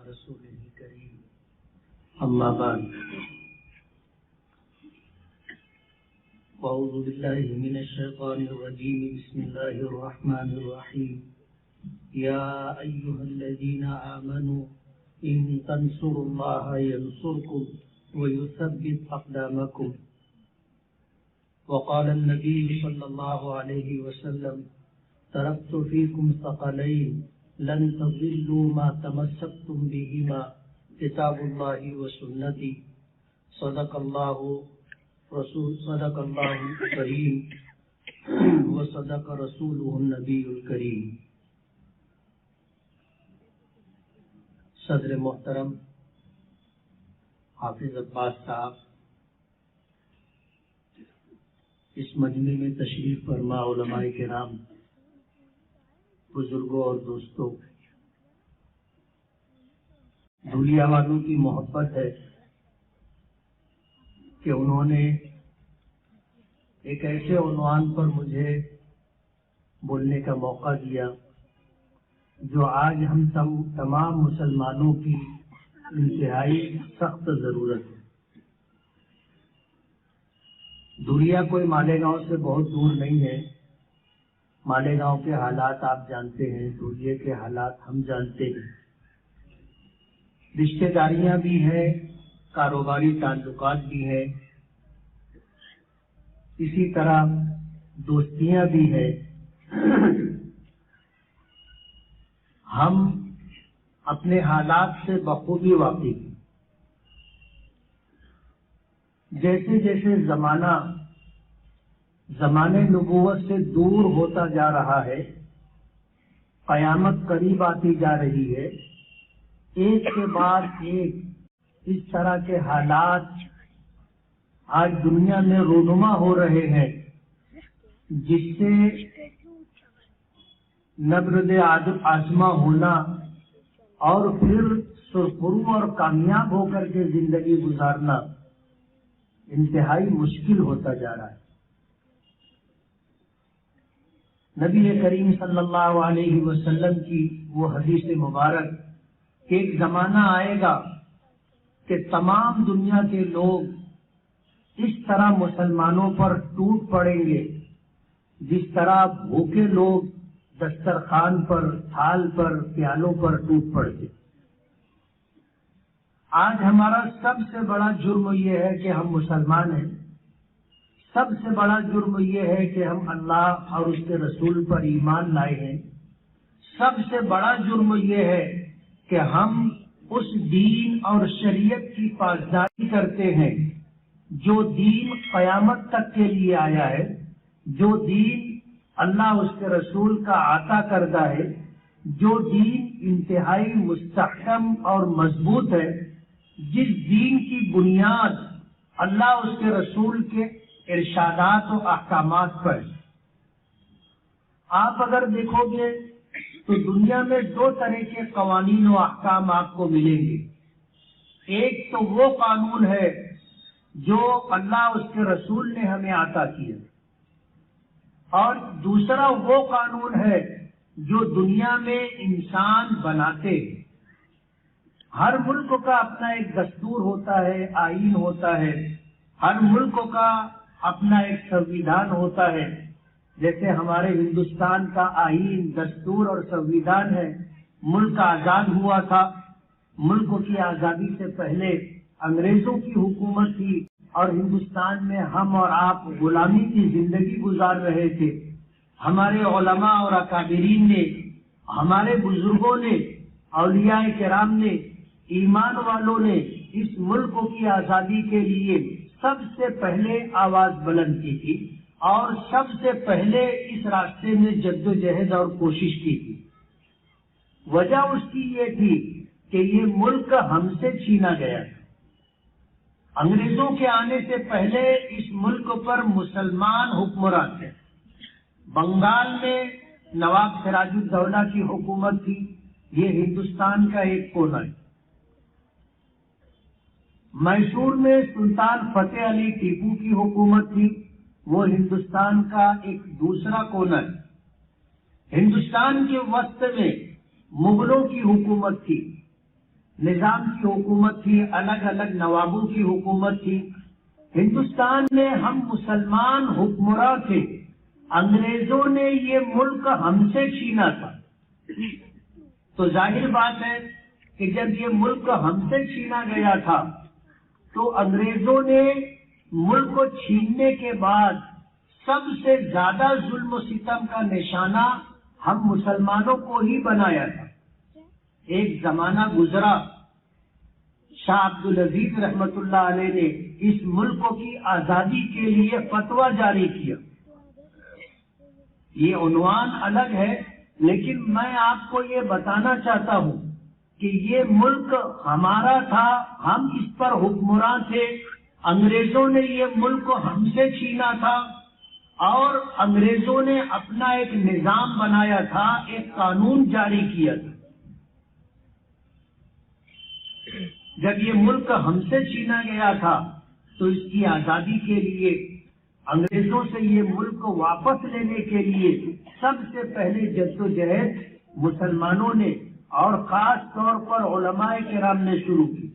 رسوله الكريم أما بعد أعوذ بالله من الشيطان الرجيم بسم الله الرحمن الرحيم يا أيها الذين آمنوا إن تنصروا الله ينصركم ويثبت أقدامكم وقال النبي صلى الله عليه وسلم تركت فيكم ثقلين لن تضلوا ما تمسكتم بهما كتاب الله وسنتي صدق الله الكريم وصدق رسوله النبي الكريم۔ صدر محترم حافظ عباس صاحب، اس مجمع میں تشریف فرما علماء کرام، بزرگوں اور دوستوں، دھولیا والوں کی محبت ہے کہ انہوں نے ایک ایسے عنوان پر مجھے بولنے کا موقع دیا جو آج ہم تمام مسلمانوں کی انتہائی سخت ضرورت ہے۔ دھولیا کوئی مالیگاؤں سے بہت دور نہیں ہے۔ مالیگاؤں کے حالات آپ جانتے ہیں، دھولیا کے حالات ہم جانتے ہیں۔ رشتہ داریاں بھی ہیں، کاروباری تعلقات بھی ہیں، اسی طرح دوستیاں بھی ہیں۔ ہم اپنے حالات سے بخوبی واقف ہیں۔ جیسے جیسے زمانے نبوت سے دور ہوتا جا رہا ہے، قیامت قریب آتی جا رہی ہے، ایک کے بعد ایک اس طرح کے حالات آج دنیا میں رونما ہو رہے ہیں، جس سے نبرد آزما ہونا اور پھر سرخرو اور کامیاب ہو کر کے زندگی گزارنا انتہائی مشکل ہوتا جا رہا ہے۔ نبی کریم صلی اللہ علیہ وسلم کی وہ حدیث مبارک کہ ایک زمانہ آئے گا کہ تمام دنیا کے لوگ اس طرح مسلمانوں پر ٹوٹ پڑیں گے جس طرح بھوکے لوگ دسترخوان پر، تھال پر، پیالوں پر ٹوٹ پڑتے۔ آج ہمارا سب سے بڑا جرم یہ ہے کہ ہم مسلمان ہیں، سب سے بڑا جرم یہ ہے کہ ہم اللہ اور اس کے رسول پر ایمان لائے ہیں، سب سے بڑا جرم یہ ہے کہ ہم اس دین اور شریعت کی پاسداری کرتے ہیں جو دین قیامت تک کے لیے آیا ہے، جو دین اللہ اس کے رسول کا عطا کردہ ہے، جو دین انتہائی مستحکم اور مضبوط ہے، جس دین کی بنیاد اللہ اس کے رسول کے ارشادات و احکامات پر۔ آپ اگر دیکھو گے تو دنیا میں دو طرح کے قوانین و احکام آپ کو ملیں گے۔ ایک تو وہ قانون ہے جو اللہ اس کے رسول نے ہمیں عطا کیا، اور دوسرا وہ قانون ہے جو دنیا میں انسان بناتے ہیں۔ ہر ملک کا اپنا ایک دستور ہوتا ہے، آئین ہوتا ہے، ہر ملک کا اپنا ایک سنویدھان ہوتا ہے۔ جیسے ہمارے ہندوستان کا آئین، دستور اور سنویدھان ہے۔ ملک آزاد ہوا تھا، ملک کی آزادی سے پہلے انگریزوں کی حکومت تھی اور ہندوستان میں ہم اور آپ غلامی کی زندگی گزار رہے تھے۔ ہمارے علماء اور اکابرین نے، ہمارے بزرگوں نے، اولیاء کرام نے، ایمان والوں نے اس ملک کی آزادی کے لیے سب سے پہلے آواز بلند کی تھی اور سب سے پہلے اس راستے میں جدوجہد اور کوشش کی تھی۔ وجہ اس کی یہ تھی کہ یہ ملک ہم سے چھینا گیا تھا۔ انگریزوں کے آنے سے پہلے اس ملک پر مسلمان حکمران تھے۔ بنگال میں نواب سراج الدولہ کی حکومت تھی، یہ ہندوستان کا ایک کونا ہے۔ میسور میں سلطان فتح علی ٹیپو کی حکومت تھی، وہ ہندوستان کا ایک دوسرا کونا ہے۔ ہندوستان کے وسط میں مغلوں کی حکومت تھی، نظام کی حکومت تھی، الگ الگ نوابوں کی حکومت تھی۔ ہندوستان میں ہم مسلمان حکمراں تھے، انگریزوں نے یہ ملک ہم سے چھینا تھا۔ تو ظاہر بات ہے کہ جب یہ ملک ہم سے چھینا گیا تھا تو انگریزوں نے ملک کو چھیننے کے بعد سب سے زیادہ ظلم و ستم کا نشانہ ہم مسلمانوں کو ہی بنایا تھا۔ ایک زمانہ گزرا، شاہ عبدالعزیز رحمت اللہ علیہ نے اس ملک کی آزادی کے لیے فتویٰ جاری کیا۔ یہ عنوان الگ ہے، لیکن میں آپ کو یہ بتانا چاہتا ہوں کہ یہ ملک ہمارا تھا، ہم اس پر حکمراں تھے، انگریزوں نے یہ ملک ہم سے چھینا تھا اور انگریزوں نے اپنا ایک نظام بنایا تھا، ایک قانون جاری کیا تھا۔ جب یہ ملک ہم سے چھینا گیا تھا تو اس کی آزادی کے لیے انگریزوں سے یہ ملک واپس لینے کے لیے سب سے پہلے جدوجہد مسلمانوں نے اور خاص طور پر علماء کرام نے شروع کی،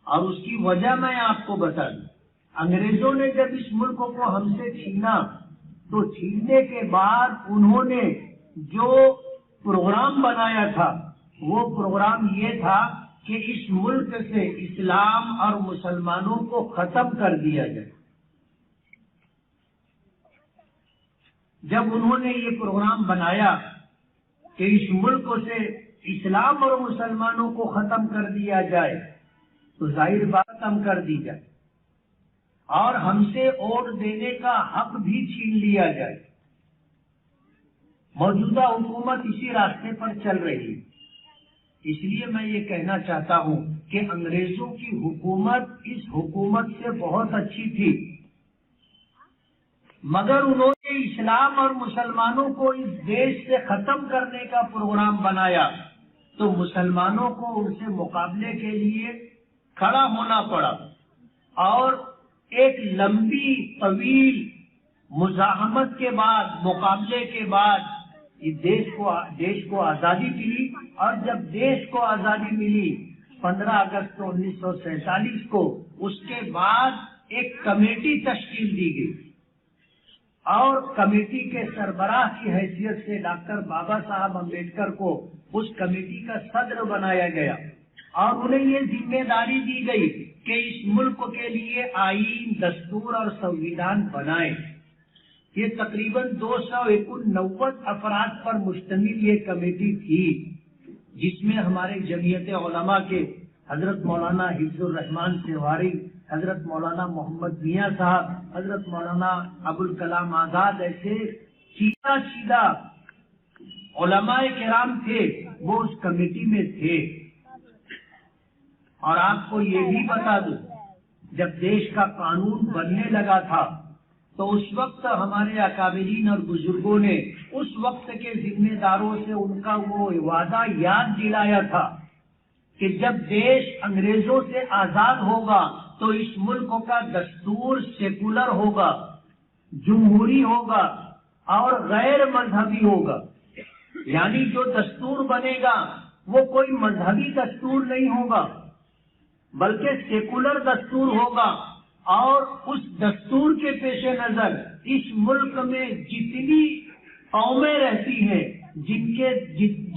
اور اس کی وجہ میں آپ کو بتا دوں۔ انگریزوں نے جب اس ملک کو ہم سے چھینا تو چھیننے کے بعد انہوں نے جو پروگرام بنایا تھا وہ پروگرام یہ تھا کہ اس ملک سے اسلام اور مسلمانوں کو ختم کر دیا جائے۔ جب انہوں نے یہ پروگرام بنایا کہ اس ملک سے اسلام اور مسلمانوں کو ختم کر دیا جائے تو ظاہر بات ختم کر دی جائے اور ہم سے ووٹ دینے کا حق بھی چھین لیا جائے۔ موجودہ حکومت اسی راستے پر چل رہی ہے۔ اس لیے میں یہ کہنا چاہتا ہوں کہ انگریزوں کی حکومت اس حکومت سے بہت اچھی تھی، مگر انہوں نے اسلام اور مسلمانوں کو اس دیش سے ختم کرنے کا پروگرام بنایا تو مسلمانوں کو ان سے مقابلے کے لیے کھڑا ہونا پڑا، اور ایک لمبی طویل مزاحمت کے بعد، مقابلے کے بعد یہ دیش کو آزادی ملی۔ اور جب دیش کو آزادی ملی 15 اگست 1947 کو، اس کے بعد ایک کمیٹی تشکیل دی گئی اور کمیٹی کے سربراہ کی حیثیت سے ڈاکٹر بابا صاحب امبیڈکر کو اس کمیٹی کا صدر بنایا گیا، اور انہیں یہ ذمہ داری دی گئی کہ اس ملک کے لیے آئین، دستور اور سنویدھان بنائیں۔ یہ تقریباً 289 افراد پر مشتمل یہ کمیٹی تھی، جس میں ہمارے جمعیت علماء کے حضرت مولانا حفظ الرحمان سیواری، حضرت مولانا محمد میاں صاحب، حضرت مولانا ابوالکلام آزاد، ایسے سیدھا علماء کرام تھے، وہ اس کمیٹی میں تھے۔ اور آپ کو یہ بھی بتا دوں، جب دیش کا قانون بننے لگا تھا تو اس وقت ہمارے اکابرین اور بزرگوں نے اس وقت کے ذمہ داروں سے ان کا وہ وعدہ یاد دلایا تھا کہ جب دیش انگریزوں سے آزاد ہوگا تو اس ملک کا دستور سیکولر ہوگا، جمہوری ہوگا اور غیر مذہبی ہوگا۔ یعنی جو دستور بنے گا وہ کوئی مذہبی دستور نہیں ہوگا بلکہ سیکولر دستور ہوگا، اور اس دستور کے پیش نظر اس ملک میں جتنی قومیں رہتی ہیں،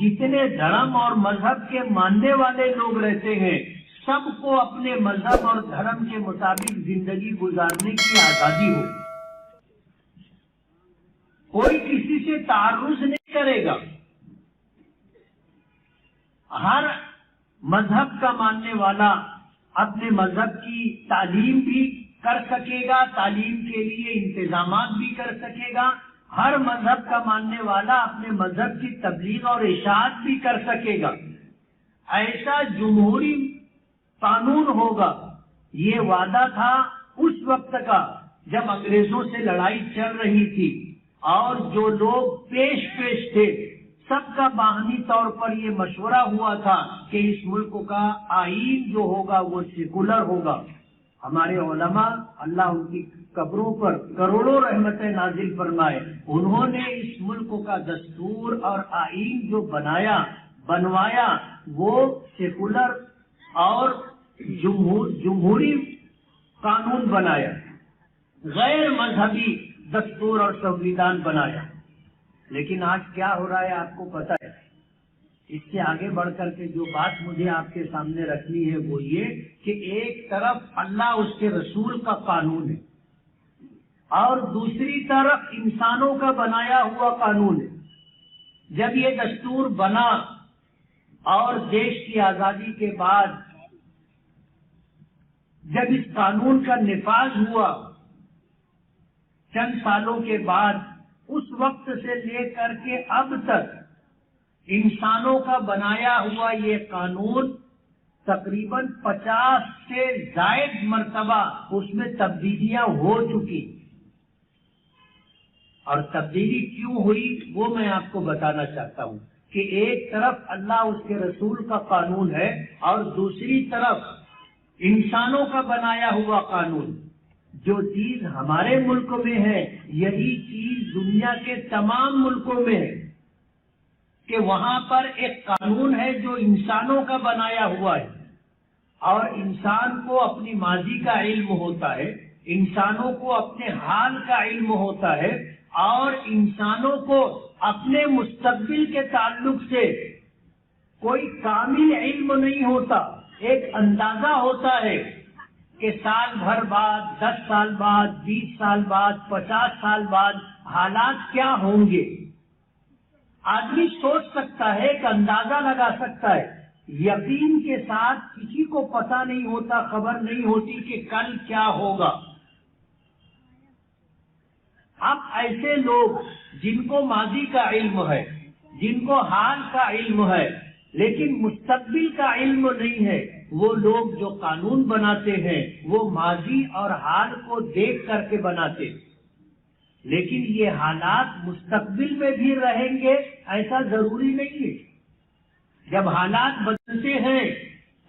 جتنے دھرم اور مذہب کے ماننے والے لوگ رہتے ہیں، سب کو اپنے مذہب اور دھرم کے مطابق زندگی گزارنے کی آزادی ہو۔ کوئی کسی سے تعرض نہیں کرے گا، ہر مذہب کا ماننے والا اپنے مذہب کی تعلیم بھی کر سکے گا، تعلیم کے لیے انتظامات بھی کر سکے گا، ہر مذہب کا ماننے والا اپنے مذہب کی تبلیغ اور اشاعت بھی کر سکے گا۔ ایسا جمہوری قانون ہوگا، یہ وعدہ تھا اس وقت کا جب انگریزوں سے لڑائی چل رہی تھی، اور جو لوگ پیش تھے سب کا باہمی طور پر یہ مشورہ ہوا تھا کہ اس ملک کا آئین جو ہوگا وہ سیکولر ہوگا۔ ہمارے علماء، اللہ ان کی قبروں پر کروڑوں رحمتیں نازل فرمائے، انہوں نے اس ملک کا دستور اور آئین جو بنوایا وہ سیکولر اور جمہوری قانون بنایا، غیر مذہبی دستور اور سنویدھان بنایا. لیکن آج کیا ہو رہا ہے آپ کو پتہ ہے؟ اس سے آگے بڑھ کر کے جو بات مجھے آپ کے سامنے رکھنی ہے وہ یہ کہ ایک طرف اللہ اس کے رسول کا قانون ہے اور دوسری طرف انسانوں کا بنایا ہوا قانون ہے. جب یہ دستور بنا اور دیش کی آزادی کے بعد جب اس قانون کا نفاذ ہوا چند سالوں کے بعد، اس وقت سے لے کر کے اب تک انسانوں کا بنایا ہوا یہ قانون تقریباً 50 سے زائد مرتبہ اس میں تبدیلیاں ہو چکی. اور تبدیلی کیوں ہوئی وہ میں آپ کو بتانا چاہتا ہوں کہ ایک طرف اللہ اس کے رسول کا قانون ہے اور دوسری طرف انسانوں کا بنایا ہوا قانون. جو چیز ہمارے ملک میں ہے یہی چیز دنیا کے تمام ملکوں میں ہے کہ وہاں پر ایک قانون ہے جو انسانوں کا بنایا ہوا ہے اور انسان کو اپنی ماضی کا علم ہوتا ہے، انسانوں کو اپنے حال کا علم ہوتا ہے اور انسانوں کو اپنے مستقبل کے تعلق سے کوئی کامل علم نہیں ہوتا. ایک اندازہ ہوتا ہے کہ سال بھر بعد، 10 سال بعد، 20 سال بعد، 50 سال بعد حالات کیا ہوں گے. آدمی سوچ سکتا ہے کہ اندازہ لگا سکتا ہے. یقین کے ساتھ کسی کو پتہ نہیں ہوتا، خبر نہیں ہوتی کہ کل کیا ہوگا. اب ایسے لوگ جن کو ماضی کا علم ہے، جن کو حال کا علم ہے لیکن مستقبل کا علم نہیں ہے، وہ لوگ جو قانون بناتے ہیں وہ ماضی اور حال کو دیکھ کر کے بناتے ہیں. لیکن یہ حالات مستقبل میں بھی رہیں گے ایسا ضروری نہیں ہے. جب حالات بدلتے ہیں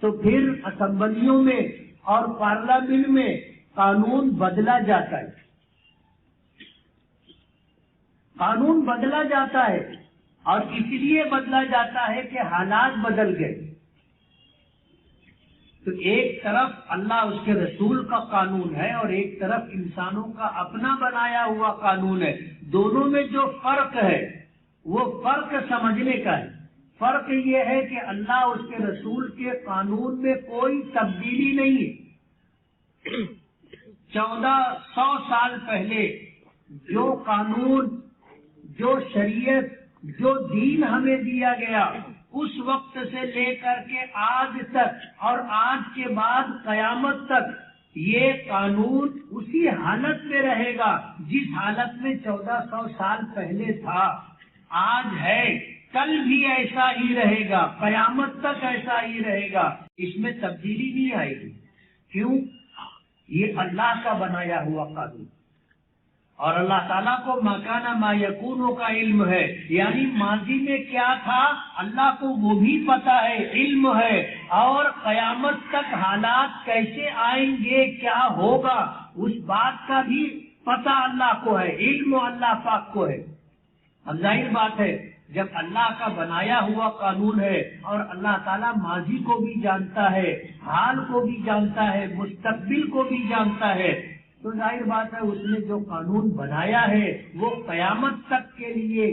تو پھر اسمبلیوں میں اور پارلیمنٹ میں قانون بدلا جاتا ہے. قانون بدلا جاتا ہے اور اس لیے بدلا جاتا ہے کہ حالات بدل گئے. تو ایک طرف اللہ اس کے رسول کا قانون ہے اور ایک طرف انسانوں کا اپنا بنایا ہوا قانون ہے. دونوں میں جو فرق ہے وہ فرق سمجھنے کا ہے. فرق یہ ہے کہ اللہ اس کے رسول کے قانون میں کوئی تبدیلی نہیں ہے. 1400 سال پہلے جو قانون، جو شریعت، جو دین ہمیں دیا گیا، اس وقت سے لے کر کے آج تک اور آج کے بعد قیامت تک یہ قانون اسی حالت میں رہے گا جس حالت میں 1400 سال پہلے تھا. آج ہے، کل بھی ایسا ہی رہے گا، قیامت تک ایسا ہی رہے گا. اس میں تبدیلی نہیں آئے گی. کیوں؟ یہ اللہ کا بنایا ہوا قانون اور اللہ تعالیٰ کو مکانہ ما یکونوں کا علم ہے. یعنی ماضی میں کیا تھا اللہ کو وہ بھی پتا ہے، علم ہے، اور قیامت تک حالات کیسے آئیں گے، کیا ہوگا، اس بات کا بھی پتہ اللہ کو ہے، علم اللہ پاک کو ہے. اب ظاہر بات ہے جب اللہ کا بنایا ہوا قانون ہے اور اللہ تعالیٰ ماضی کو بھی جانتا ہے، حال کو بھی جانتا ہے، مستقبل کو بھی جانتا ہے، تو ظاہر بات ہے اس نے جو قانون بنایا ہے وہ قیامت تک کے لیے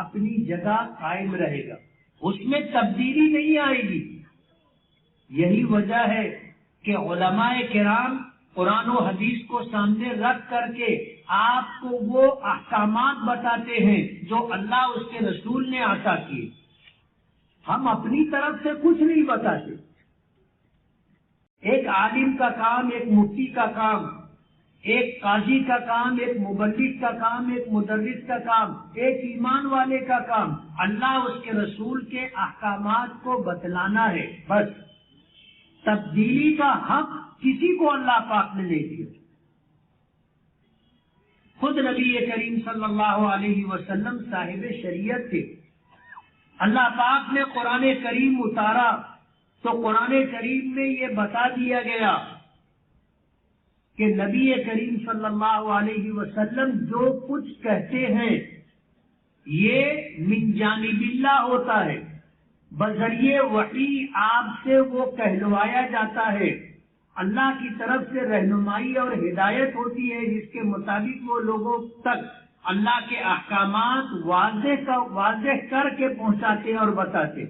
اپنی جگہ قائم رہے گا، اس میں تبدیلی نہیں آئے گی. یہی وجہ ہے کہ علماء کرام قرآن و حدیث کو سامنے رکھ کر کے آپ کو وہ احکامات بتاتے ہیں جو اللہ اس کے رسول نے عطا کیے. ہم اپنی طرف سے کچھ نہیں بتاتے. ایک عالم کا کام، ایک مفتی کا کام، ایک قاضی کا کام، ایک مبلغ کا کام، ایک مدرس کا کام، ایک ایمان والے کا کام اللہ اس کے رسول کے احکامات کو بتلانا ہے. بس تبدیلی کا حق کسی کو اللہ پاک نے نہیں دیا. خود نبی کریم صلی اللہ علیہ وسلم صاحب شریعت تھے. اللہ پاک نے قرآن کریم اتارا تو قرآن کریم میں یہ بتا دیا گیا کہ نبی کریم صلی اللہ علیہ وسلم جو کچھ کہتے ہیں یہ من جانب اللہ ہوتا ہے. بذریعے وحی آپ سے وہ کہلوایا جاتا ہے، اللہ کی طرف سے رہنمائی اور ہدایت ہوتی ہے جس کے مطابق وہ لوگوں تک اللہ کے احکامات واضح کر کے پہنچاتے اور بتاتے۔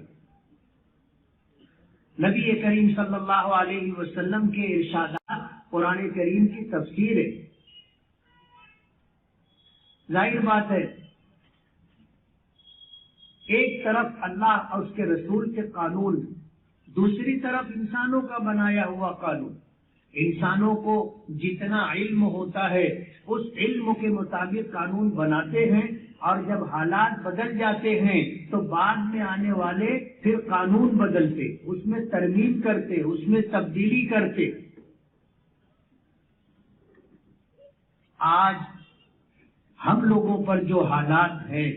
نبی کریم صلی اللہ علیہ وسلم کے ارشادات قرآن کریم کی تفسیر ہے۔ ظاہر بات ہے، ایک طرف اللہ اور اس کے رسول کے قانون، دوسری طرف انسانوں کا بنایا ہوا قانون۔ انسانوں کو جتنا علم ہوتا ہے اس علم کے مطابق قانون بناتے ہیں، اور جب حالات بدل جاتے ہیں تو بعد میں آنے والے پھر قانون بدلتے، اس میں ترمیم کرتے، اس میں تبدیلی کرتے۔ آج ہم لوگوں پر جو حالات ہیں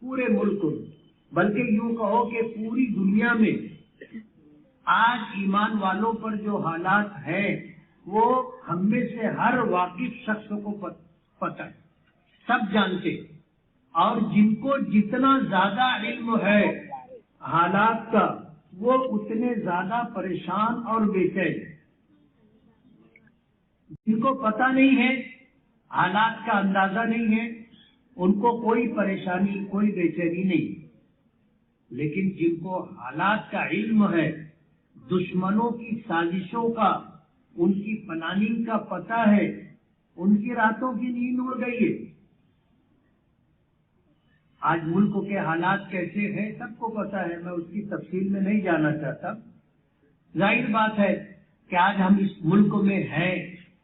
پورے ملک میں، بلکہ یوں کہو کہ پوری دنیا میں آج ایمان والوں پر جو حالات ہیں وہ ہم میں سے ہر واقف شخص کو پتہ ہے، سب جانتے، اور جن کو جتنا زیادہ علم ہے حالات کا وہ اتنے زیادہ پریشان اور بے چین۔ جن کو پتہ نہیں ہے، حالات کا اندازہ نہیں ہے، ان کو کوئی پریشانی، کوئی بے چینی نہیں، لیکن جن کو حالات کا علم ہے، دشمنوں کی سازشوں کا، ان کی پلاننگ کا پتہ ہے، ان کی راتوں کی نیند اڑ گئی ہے۔ آج ملک کے حالات کیسے ہیں سب کو پتہ ہے، میں اس کی تفصیل میں نہیں جانا چاہتا۔ ظاہر بات ہے کہ آج ہم اس ملک میں ہیں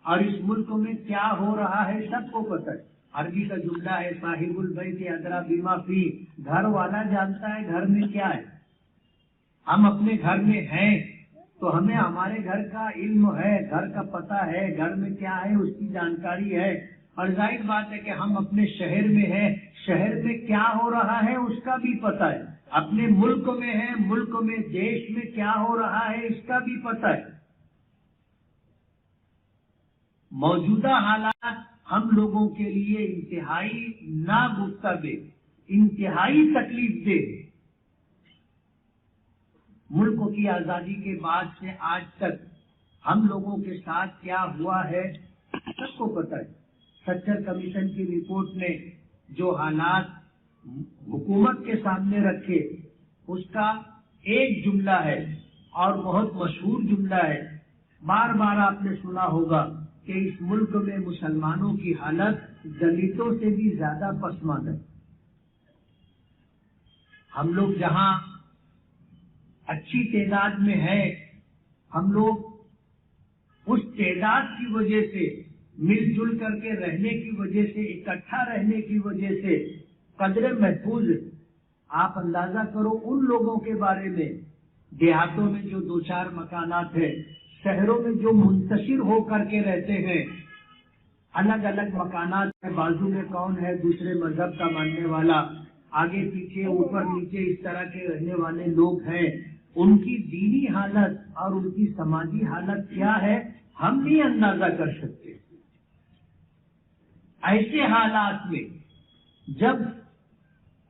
اور اس ملک میں کیا ہو رہا ہے سب کو پتہ ہے۔ عربی کا جملہ ہے صاحب البیت ادری بما فی، گھر والا جانتا ہے گھر میں کیا ہے۔ ہم اپنے گھر میں ہیں تو ہمیں ہمارے گھر کا علم ہے، گھر کا پتہ ہے، گھر میں کیا ہے اس کی جانکاری ہے، اور ظاہر بات ہے کہ ہم اپنے شہر میں ہیں، شہر میں کیا ہو رہا ہے اس کا بھی پتہ ہے، اپنے ملک میں ہیں، ملک میں دیش میں کیا ہو رہا ہے اس کا بھی پتہ ہے۔ موجودہ حالات ہم لوگوں کے لیے انتہائی ناگفتگو، انتہائی تکلیف دہ۔ ملک کی آزادی کے بعد سے آج تک ہم لوگوں کے ساتھ کیا ہوا ہے سب کو پتہ ہے۔ سچر کمیشن کی رپورٹ نے جو حالات حکومت کے سامنے رکھے اس کا ایک جملہ ہے اور بہت مشہور جملہ ہے، بار بار آپ نے سنا ہوگا کہ اس ملک میں مسلمانوں کی حالت دلتوں سے بھی زیادہ پسماندہ ہے۔ ہم لوگ جہاں اچھی تعداد میں ہے، ہم لوگ اس تعداد کی وجہ سے، مل جل کر کے رہنے کی وجہ سے، اکٹھا رہنے کی وجہ سے قدر محفوظ ہے۔ آپ اندازہ کرو ان لوگوں کے بارے میں دیہاتوں میں جو دو چار مکانات ہیں، شہروں میں جو منتشر ہو کر کے رہتے ہیں، الگ الگ مکانات ہیں، بازو میں کون ہے دوسرے مذہب کا ماننے والا، آگے پیچھے اوپر نیچے اس طرح کے رہنے والے لوگ ہیں، ان کی دینی حالت اور ان کی سماجی حالت کیا ہے ہم نہیں اندازہ کر سکتے۔ ایسے حالات میں جب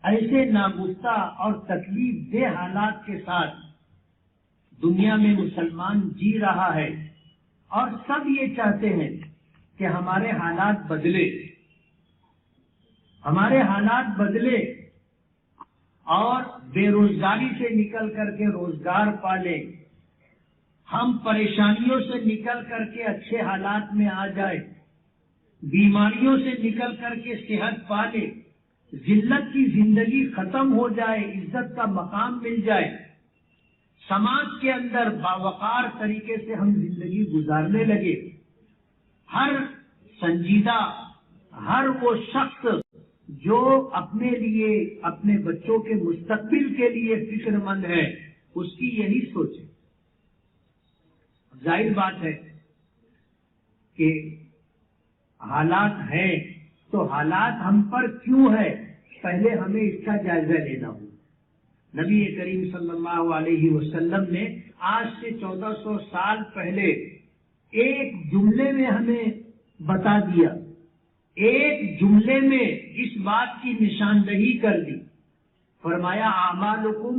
ایسے ناگفتہ اور تکلیف دہ حالات کے ساتھ دنیا میں مسلمان جی رہا ہے اور سب یہ چاہتے ہیں کہ ہمارے حالات بدلے، ہمارے حالات بدلے اور بے روزگاری سے نکل کر کے روزگار پالے، ہم پریشانیوں سے نکل کر کے اچھے حالات میں آ جائے، بیماریوں سے نکل کر کے صحت پالے، ذلت کی زندگی ختم ہو جائے، عزت کا مقام مل جائے، سماج کے اندر باوقار طریقے سے ہم زندگی گزارنے لگے۔ ہر سنجیدہ، ہر وہ شخص جو اپنے لیے، اپنے بچوں کے مستقبل کے لیے فکر مند ہے، اس کی یہی سوچ ہے۔ ظاہر بات ہے کہ حالات ہیں تو حالات ہم پر کیوں ہے، پہلے ہمیں اس کا جائزہ لینا ہوگا۔ نبی کریم صلی اللہ علیہ وسلم نے آج سے 1400 سال پہلے ایک جملے میں ہمیں بتا دیا، ایک جملے میں اس بات کی نشاندہی کر دی، فرمایا اعمالکم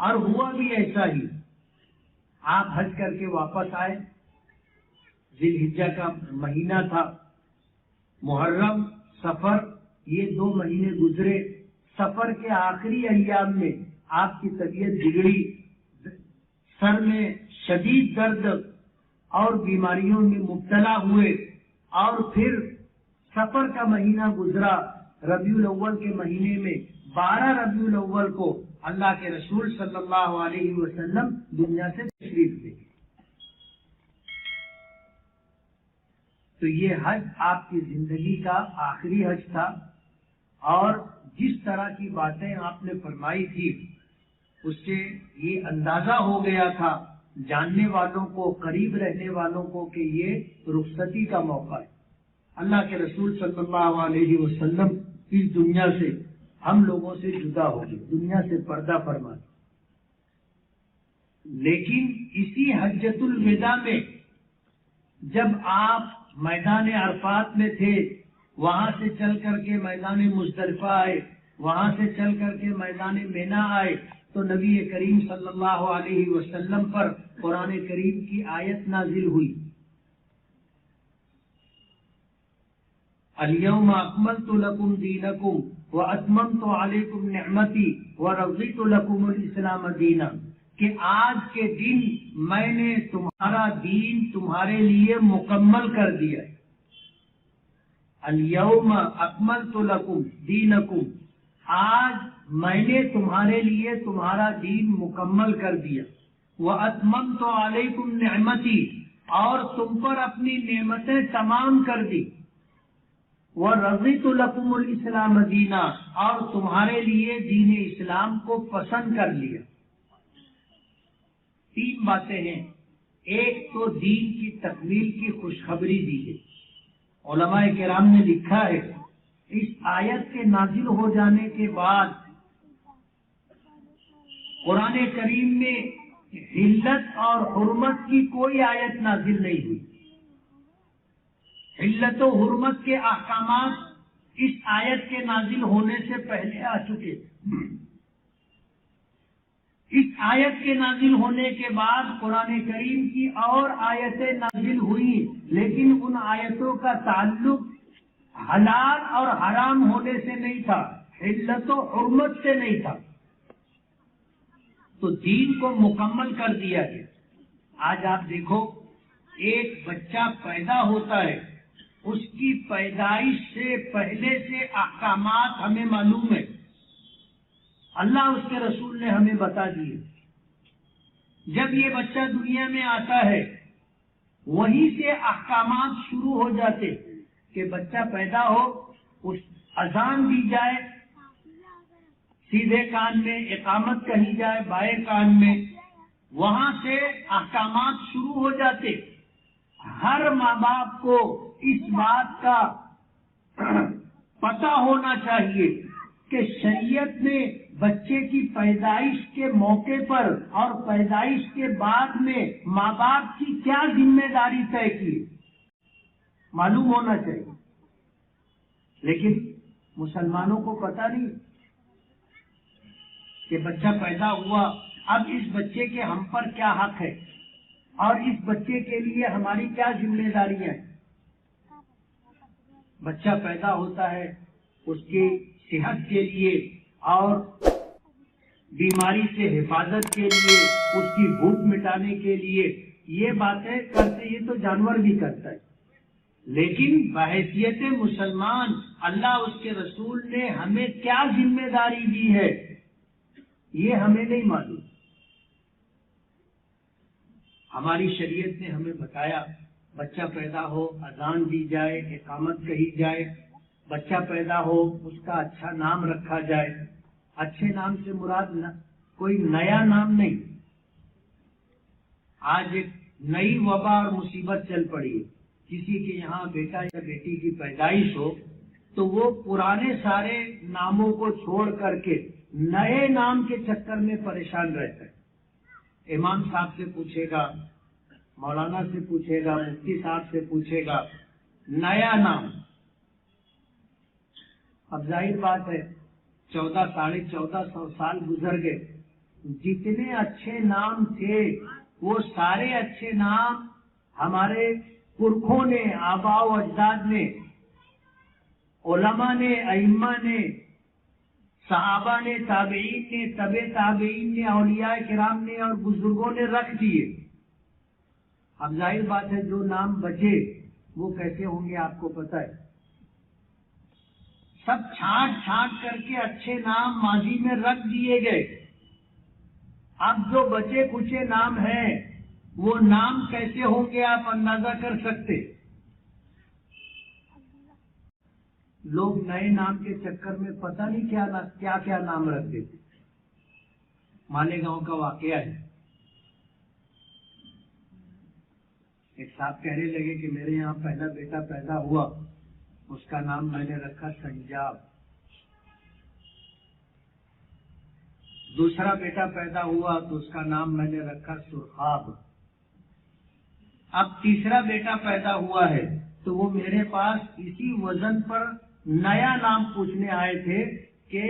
اور ہوا بھی ایسا ہی. آپ حج کر کے واپس آئے، ذی الحجہ کا مہینہ تھا، محرم سفر یہ 2 مہینے گزرے. سفر کے آخری ایام میں آپ کی طبیعت بگڑی، سر میں شدید درد اور بیماریوں میں مبتلا ہوئے، اور پھر سفر کا مہینہ گزرا. ربیع الاول کے مہینے میں 12 ربیع الاول کو اللہ کے رسول صلی اللہ علیہ وسلم دنیا سے تشریف لے گئے. تو یہ حج آپ کی زندگی کا آخری حج تھا، اور جس طرح کی باتیں آپ نے فرمائی تھی اس سے یہ اندازہ ہو گیا تھا جاننے والوں کو، قریب رہنے والوں کو، کہ یہ رخصتی کا موقع ہے. اللہ کے رسول صلی اللہ علیہ وسلم اس دنیا سے ہم لوگوں سے جدا ہو گئے، دنیا سے پردہ فرما. لیکن اسی حجۃ الوداع میں جب آپ میدان عرفات میں تھے، وہاں سے چل کر کے میدان مزدلفہ آئے، وہاں سے چل کر کے میدان مینا آئے، تو نبی کریم صلی اللہ علیہ وسلم پر قرآن کریم کی آیت نازل ہوئی. الیوم اکملت لکم دینکم واتممت علیکم نعمتی ورضیت لکم الاسلام دینا، کہ آج کے دن میں نے تمہارا دین تمہارے لیے مکمل کر دیا. الیوم اکملت لکم دینکم، آج میں نے تمہارے لیے تمہارا دین مکمل کر دیا. واتممت علیکم نعمتی، اور تم پر اپنی نعمتیں تمام کر دی. وَرَضِيتُ لَكُمُ الْإِسْلَامَ دِينًا، اور تمہارے لیے دین اسلام کو پسند کر لیا. 3 باتیں ہیں. ایک تو دین کی تکمیل کی خوشخبری دی ہے. علماء کرام نے لکھا ہے اس آیت کے نازل ہو جانے کے بعد قرآن کریم میں حلت اور حرمت کی کوئی آیت نازل نہیں ہوئی. حلت و حرمت کے احکامات اس آیت کے نازل ہونے سے پہلے آ چکے. اس آیت کے نازل ہونے کے بعد قرآن کریم کی اور آیتیں نازل ہوئی، لیکن ان آیتوں کا تعلق حلال اور حرام ہونے سے نہیں تھا، حلت و حرمت سے نہیں تھا. تو دین کو مکمل کر دیا گیا. آج آپ دیکھو، ایک بچہ پیدا ہوتا ہے، اس کی پیدائش سے پہلے سے احکامات ہمیں معلوم ہے، اللہ اس کے رسول نے ہمیں بتا دیے. جب یہ بچہ دنیا میں آتا ہے وہیں سے احکامات شروع ہو جاتے کہ بچہ پیدا ہو، اس اذان دی جائے سیدھے کان میں، اقامت کہی جائے بائیں کان میں، وہاں سے احکامات شروع ہو جاتے. ہر ماں باپ کو اس بات کا پتہ ہونا چاہیے کہ شریعت نے بچے کی پیدائش کے موقع پر اور پیدائش کے بعد میں ماں باپ کی کیا ذمہ داری طے کی، معلوم ہونا چاہیے. لیکن مسلمانوں کو پتہ نہیں کہ بچہ پیدا ہوا، اب اس بچے کے ہم پر کیا حق ہے اور اس بچے کے لیے ہماری کیا ذمہ داریاں ہیں. بچہ پیدا ہوتا ہے، اس کی صحت کے لیے اور بیماری سے حفاظت کے لیے، اس کی بھوک مٹانے کے لیے یہ باتیں کرتے، یہ تو جانور بھی کرتا ہے. لیکن بحیثیت مسلمان اللہ اس کے رسول نے ہمیں کیا ذمہ داری دی ہے یہ ہمیں نہیں معلوم. ہماری شریعت نے ہمیں بتایا بچہ پیدا ہو اذان دی جائے، اقامت کہی جائے، بچہ پیدا ہو اس کا اچھا نام رکھا جائے. اچھے نام سے مراد کوئی نیا نام نہیں. آج ایک نئی وبا اور مصیبت چل پڑی ہے، کسی کے یہاں بیٹا یا بیٹی کی پیدائش ہو تو وہ پرانے سارے ناموں کو چھوڑ کر کے نئے نام کے چکر میں پریشان رہتا ہے. امام صاحب سے پوچھے گا، مولانا سے پوچھے گا، مفتی صاحب سے پوچھے گا، نیا نام. اب ظاہر بات ہے 1400 سال گزر گئے، جتنے اچھے نام تھے وہ سارے اچھے نام ہمارے پرکھوں نے، آباء و اجداد نے، علماء نے، ائمہ نے، صحابہ نے، تابعین نے، تبع تابعین نے، اولیاء کرام نے اور بزرگوں نے رکھ دیے۔ اب ظاہر بات ہے جو نام بچے وہ کیسے ہوں گے آپ کو پتہ ہے۔ سب چھانٹ چھانٹ کر کے اچھے نام ماضی میں رکھ دیے گئے۔ اب جو بچے کچے نام ہیں وہ نام کیسے ہوں گے آپ اندازہ کر سکتے۔ لوگ نئے نام کے چکر میں پتہ نہیں کیا کیا نام رکھ دیتے۔ مالیگاؤں کا واقعہ ہے، ایک صاحب کہنے لگے کہ میرے یہاں پہلا بیٹا پیدا ہوا، اس کا نام میں نے رکھا سنجاب، دوسرا بیٹا پیدا ہوا تو اس کا نام میں نے رکھا سرخاب، اب تیسرا بیٹا پیدا ہوا ہے تو وہ میرے پاس اسی وزن پر نیا نام پوچھنے آئے تھے کہ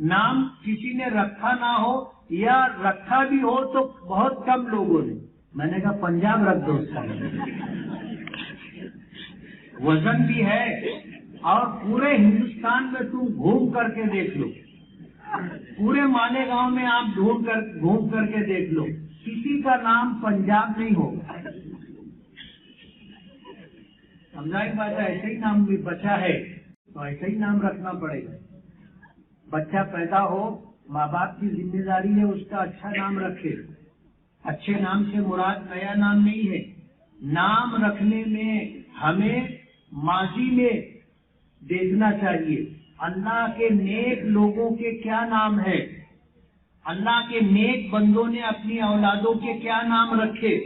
نام کسی نے رکھا نہ ہو یا رکھا بھی ہو تو بہت کم لوگوں نے۔ میں نے کہا پنجاب رکھ دو اس کا، وزن بھی ہے اور پورے ہندوستان میں تم گھوم کر کے دیکھ لو، پورے مالیگاؤں میں آپ گھوم کر کے دیکھ لو، کسی کا نام پنجاب نہیں ہوگا۔ ظاہر بات ہے ایسے ہی نام بھی بچا ہے تو ایسا ہی نام رکھنا پڑے گا۔ بچہ پیدا ہو ماں باپ کی ذمہ داری ہے اس کا اچھا نام رکھے۔ اچھے نام سے مراد نیا نام نہیں ہے، نام رکھنے میں ہمیں ماضی میں دیکھنا چاہیے اللہ کے نیک لوگوں کے کیا نام ہے، اللہ کے نیک بندوں نے اپنی اولادوں کے کیا نام رکھے،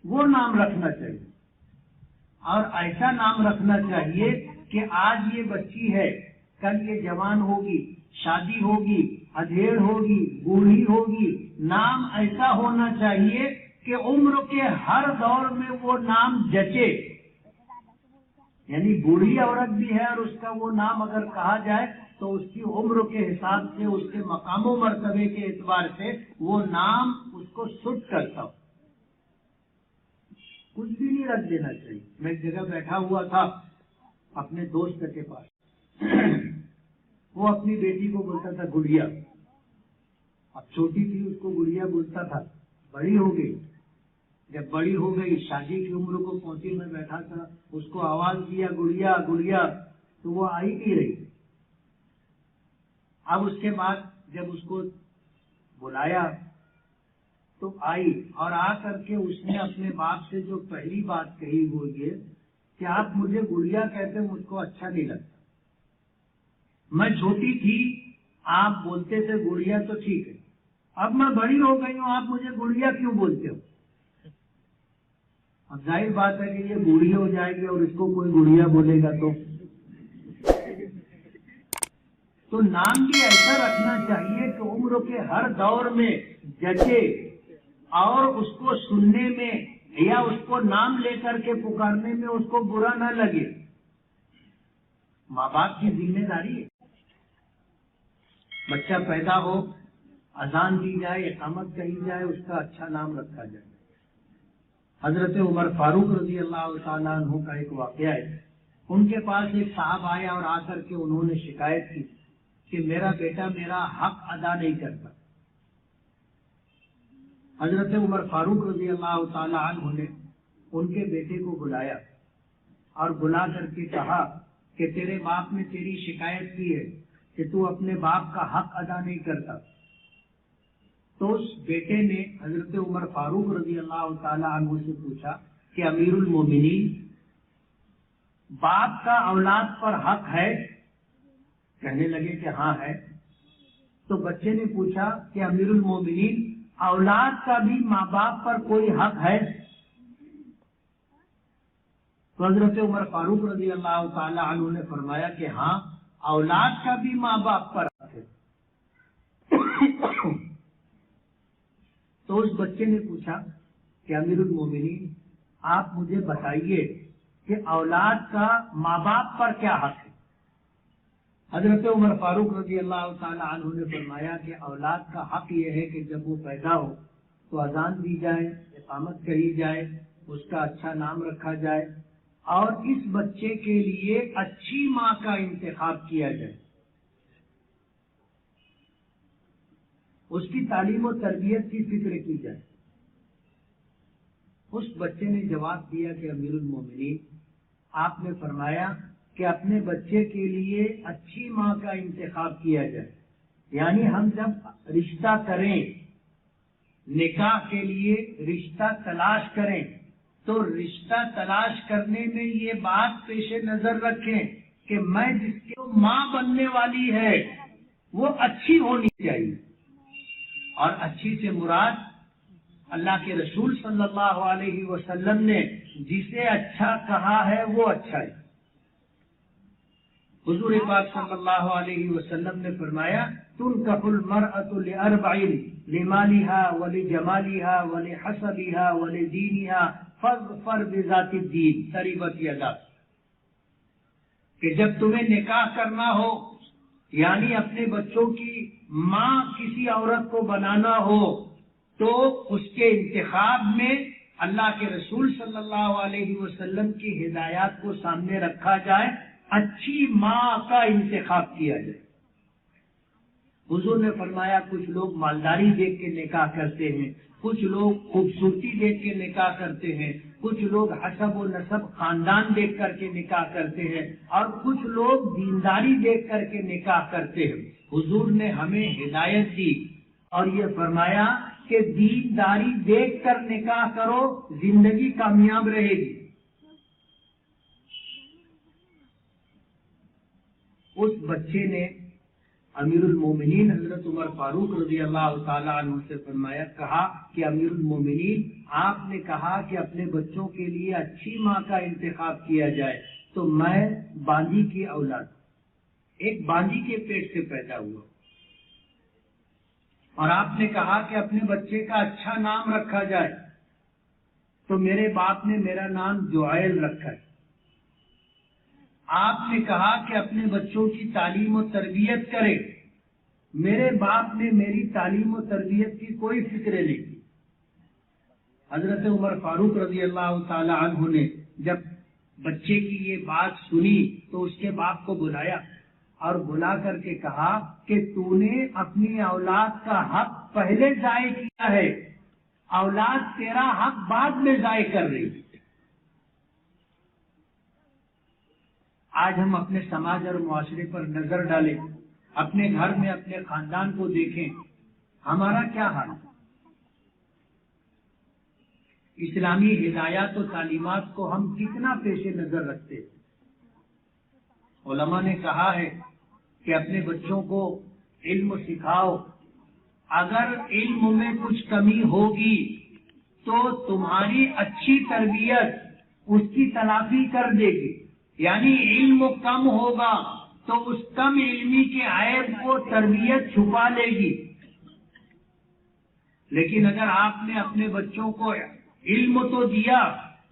وہ نام رکھنا چاہیے۔ اور ایسا نام رکھنا چاہیے کہ آج یہ بچی ہے، کل یہ جوان ہوگی، شادی ہوگی، ادھیڑ ہوگی، بوڑھی ہوگی، نام ایسا ہونا چاہیے کہ عمر کے ہر دور میں وہ نام جچے۔ یعنی بوڑھی عورت بھی ہے اور اس کا وہ نام اگر کہا جائے تو اس کی عمر کے حساب سے، اس کے مقام و مرتبے کے اعتبار سے وہ نام اس کو سٹ کرتا ہو، کچھ بھی نہیں رکھ دینا چاہیے۔ میں ایک جگہ بیٹھا ہوا تھا اپنے دوست کے پاس، وہ اپنی بیٹی کو بولتا تھا گڑیا، اب چھوٹی تھی اس کو گڑیا بولتا تھا، بڑی ہو گئی، جب بڑی ہو گئی شادی کی عمر کو پہنچی، میں بیٹھا تھا اس کو آواز دیا گڑیا گڑیا تو وہ آئی نہیں رہی۔ اب اس کے بعد جب اس کو بلایا تو آئی اور آ کر کے اس نے اپنے باپ سے جو پہلی بات کہی وہ یہ کہ آپ مجھے گڑیا کہتے مجھ کو اچھا نہیں لگتا، میں چھوٹی تھی آپ بولتے تھے گڑیا تو ٹھیک ہے، اب میں بڑی ہو گئی ہوں آپ مجھے گڑیا کیوں بولتے ہو؟ اب ظاہر بات ہے کہ یہ بوڑھی ہو جائے گی اور اس کو کوئی گڑیا بولے گا تو نام بھی ایسا رکھنا چاہیے کہ عمر کے ہر دور میں جچے اور اس کو سننے میں یا اس کو نام لے کر کے پکارنے میں اس کو برا نہ لگے۔ ماں باپ کی ذمہ داری ہے، بچہ پیدا ہو، اذان دی جائے، اقامت کہی جائے، اس کا اچھا نام رکھا جائے۔ حضرت عمر فاروق رضی اللہ تعالیٰ عنہ کا ایک واقعہ ہے، ان کے پاس ایک صاحب آیا اور آ کر کے انہوں نے شکایت کی کہ میرا بیٹا میرا حق ادا نہیں کرتا۔ حضرت عمر فاروق رضی اللہ تعالیٰ عنہ نے ان کے بیٹے کو بلایا اور بلا کر کے کہا کہ تیرے باپ نے تیری شکایت کی ہے کہ تو اپنے باپ کا حق ادا نہیں کرتا۔ تو اس بیٹے نے حضرت عمر فاروق رضی اللہ تعالیٰ عنہ سے پوچھا کہ امیر المومنین باپ کا اولاد پر حق ہے؟ کہنے لگے کہ ہاں ہے۔ تو بچے نے پوچھا کہ امیر المومنین اولاد کا بھی ماں باپ پر کوئی حق ہے؟ تو حضرت عمر فاروق رضی اللہ تعالیٰ عنہ نے فرمایا کہ ہاں اولاد کا بھی ماں باپ پر حق ہے۔ تو اس بچے نے پوچھا کہ امیر المومنین آپ مجھے بتائیے کہ اولاد کا ماں باپ پر کیا حق ہے؟ حضرت عمر فاروق رضی اللہ تعالی عنہ نے فرمایا کہ اولاد کا حق یہ ہے کہ جب وہ پیدا ہو تو اذان دی جائے، اقامت کہی جائے، اس کا اچھا نام رکھا جائے اور اس بچے کے لیے اچھی ماں کا انتخاب کیا جائے، اس کی تعلیم و تربیت کی فکر کی جائے۔ اس بچے نے جواب دیا کہ امیر المومنین، آپ نے فرمایا کہ اپنے بچے کے لیے اچھی ماں کا انتخاب کیا جائے، یعنی ہم جب رشتہ کریں، نکاح کے لیے رشتہ تلاش کریں تو رشتہ تلاش کرنے میں یہ بات پیش نظر رکھیں کہ میں جس کی ماں بننے والی ہے وہ اچھی ہونی چاہیے، اور اچھی سے مراد اللہ کے رسول صلی اللہ علیہ وسلم نے جسے اچھا کہا ہے وہ اچھا ہے۔ حضور پاک صلی اللہ علیہ وسلم نے فرمایا تنکح المرأة لأربع لمالها ولجمالها ولحسبها ولدینها فاظفر بذات الدین تربت یداک، کہ جب تمہیں نکاح کرنا ہو یعنی اپنے بچوں کی ماں کسی عورت کو بنانا ہو تو اس کے انتخاب میں اللہ کے رسول صلی اللہ علیہ وسلم کی ہدایات کو سامنے رکھا جائے، اچھی ماں کا انتخاب کیا جائے۔ حضور نے فرمایا کچھ لوگ مالداری دیکھ کے نکاح کرتے ہیں، کچھ لوگ خوبصورتی دیکھ کے نکاح کرتے ہیں، کچھ لوگ حسب و نسب خاندان دیکھ کر کے نکاح کرتے ہیں، اور کچھ لوگ دینداری دیکھ کر کے نکاح کرتے ہیں۔ حضور نے ہمیں ہدایت دی اور یہ فرمایا کہ دینداری دیکھ کر نکاح کرو، زندگی کامیاب رہے گی۔ اس بچے نے امیر المومنین حضرت عمر فاروق رضی اللہ تعالی عنہ سے فرمایا، کہا کہ امیر المومنین، آپ نے کہا کہ اپنے بچوں کے لیے اچھی ماں کا انتخاب کیا جائے، تو میں باندی کی اولاد، ایک باندی کے پیٹ سے پیدا ہوا، اور آپ نے کہا کہ اپنے بچے کا اچھا نام رکھا جائے، تو میرے باپ نے میرا نام جعیل رکھا ہے۔ آپ نے کہا کہ اپنے بچوں کی تعلیم و تربیت کرے، میرے باپ نے میری تعلیم و تربیت کی کوئی فکر نہیں کی۔ حضرت عمر فاروق رضی اللہ تعالی عنہ نے جب بچے کی یہ بات سنی تو اس کے باپ کو بلایا اور بلا کر کے کہا کہ تو نے اپنی اولاد کا حق پہلے ضائع کیا ہے، اولاد تیرا حق بعد میں ضائع کر رہی ہے۔ آج ہم اپنے سماج اور معاشرے پر نظر ڈالیں، اپنے گھر میں اپنے خاندان کو دیکھیں، ہمارا کیا حال ہے؟ اسلامی ہدایات و تعلیمات کو ہم کتنا پیش نظر رکھتے ہیں؟ علماء نے کہا ہے کہ اپنے بچوں کو علم سکھاؤ، اگر علم میں کچھ کمی ہوگی تو تمہاری اچھی تربیت اس کی تلافی کر دے گی، یعنی علم کم ہوگا تو اس کم علمی کے عیب کو تربیت چھپا لے گی، لیکن اگر آپ نے اپنے بچوں کو علم تو دیا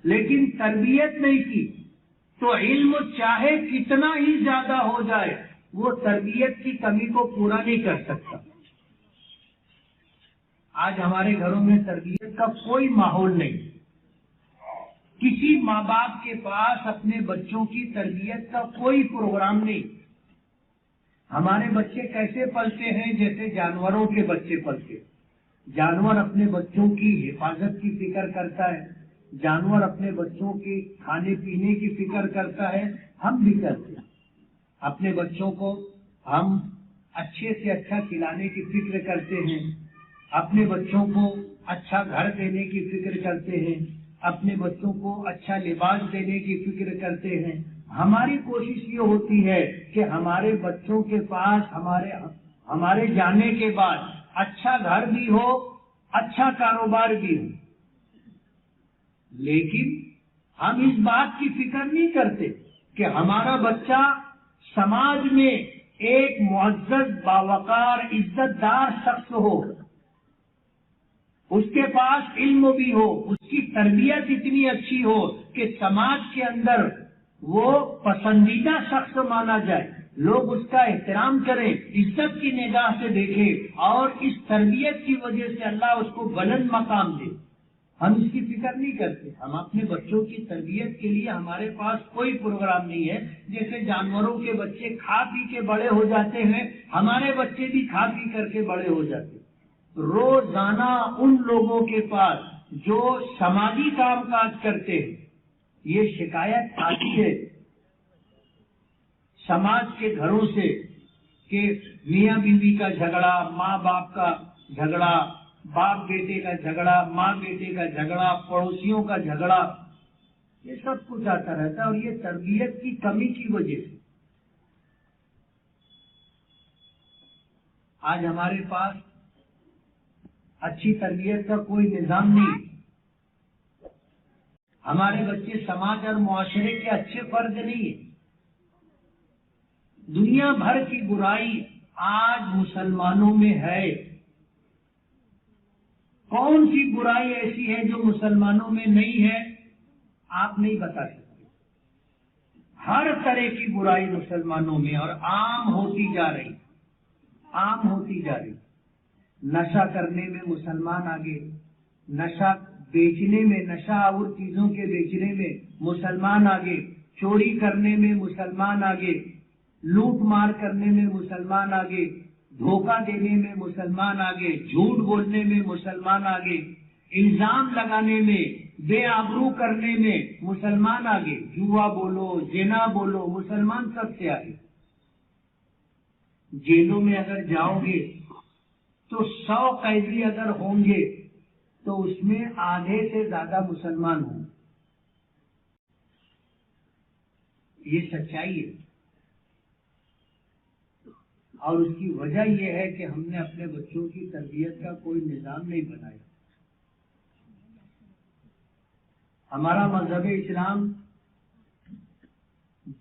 لیکن تربیت نہیں کی تو علم چاہے کتنا ہی زیادہ ہو جائے وہ تربیت کی کمی کو پورا نہیں کر سکتا۔ آج ہمارے گھروں میں تربیت کا کوئی ماحول نہیں، کسی ماں باپ کے پاس اپنے بچوں کی تربیت کا کوئی پروگرام نہیں۔ ہمارے بچے کیسے پلتے ہیں؟ جیسے جانوروں کے بچے پلتے۔ جانور اپنے بچوں کی حفاظت کی فکر کرتا ہے، جانور اپنے بچوں کے کھانے پینے کی فکر کرتا ہے، ہم بھی کرتے ہیں۔ اپنے بچوں کو ہم اچھے سے اچھا کھلانے کی فکر کرتے ہیں، اپنے بچوں کو اچھا گھر دینے کی فکر کرتے ہیں، اپنے بچوں کو اچھا لباس دینے کی فکر کرتے ہیں۔ ہماری کوشش یہ ہوتی ہے کہ ہمارے بچوں کے پاس ہمارے جانے کے بعد اچھا گھر بھی ہو، اچھا کاروبار بھی ہو، لیکن ہم اس بات کی فکر نہیں کرتے کہ ہمارا بچہ سماج میں ایک معزز، باوقار، عزت دار شخص ہو، اس کے پاس علم بھی ہو، اس کی تربیت اتنی اچھی ہو کہ سماج کے اندر وہ پسندیدہ شخص مانا جائے، لوگ اس کا احترام کریں، عزت کی نگاہ سے دیکھیں، اور اس تربیت کی وجہ سے اللہ اس کو بلند مقام دے۔ ہم اس کی فکر نہیں کرتے۔ ہم اپنے بچوں کی تربیت کے لیے ہمارے پاس کوئی پروگرام نہیں ہے۔ جیسے جانوروں کے بچے کھا پی کے بڑے ہو جاتے ہیں، ہمارے بچے بھی کھا پی کر کے بڑے ہو جاتے ہیں۔ روزانہ ان لوگوں کے پاس جو سماجی کام کاج کرتے ہیں، یہ شکایت آتی ہے سماج کے گھروں سے کہ میاں بیوی کا جھگڑا، ماں باپ کا جھگڑا، باپ بیٹے کا جھگڑا، ماں بیٹے کا جھگڑا، پڑوسیوں کا جھگڑا، یہ سب کچھ آتا رہتا ہے، اور یہ تربیت کی کمی کی وجہ سے۔ آج ہمارے پاس اچھی تربیت کا کوئی نظام نہیں۔ ہمارے بچے سماج اور معاشرے کے اچھے فرد نہیں ہیں۔ دنیا بھر کی برائی آج مسلمانوں میں ہے۔ کون سی برائی ایسی ہے جو مسلمانوں میں نہیں ہے؟ آپ نہیں بتا سکتے۔ ہر طرح کی برائی مسلمانوں میں، اور عام ہوتی جا رہی، عام ہوتی جا رہی۔ نشہ کرنے میں مسلمان آگے، نشہ بیچنے میں، نشہ اور چیزوں کے بیچنے میں مسلمان آگے، چوری کرنے میں مسلمان آگے، لوٹ مار کرنے میں مسلمان آگے، دھوکہ دینے میں مسلمان آگے، جھوٹ بولنے میں مسلمان آگے، الزام لگانے میں، بے آبرو کرنے میں مسلمان آگے، جوا بولو، زنا بولو، مسلمان سب سے آگے۔ جیلوں میں اگر جاؤ گے تو 100 قیدی اگر ہوں گے تو اس میں آدھے سے زیادہ مسلمان ہوں۔ یہ سچائی ہے، اور اس کی وجہ یہ ہے کہ ہم نے اپنے بچوں کی تربیت کا کوئی نظام نہیں بنایا۔ ہمارا مذہب اسلام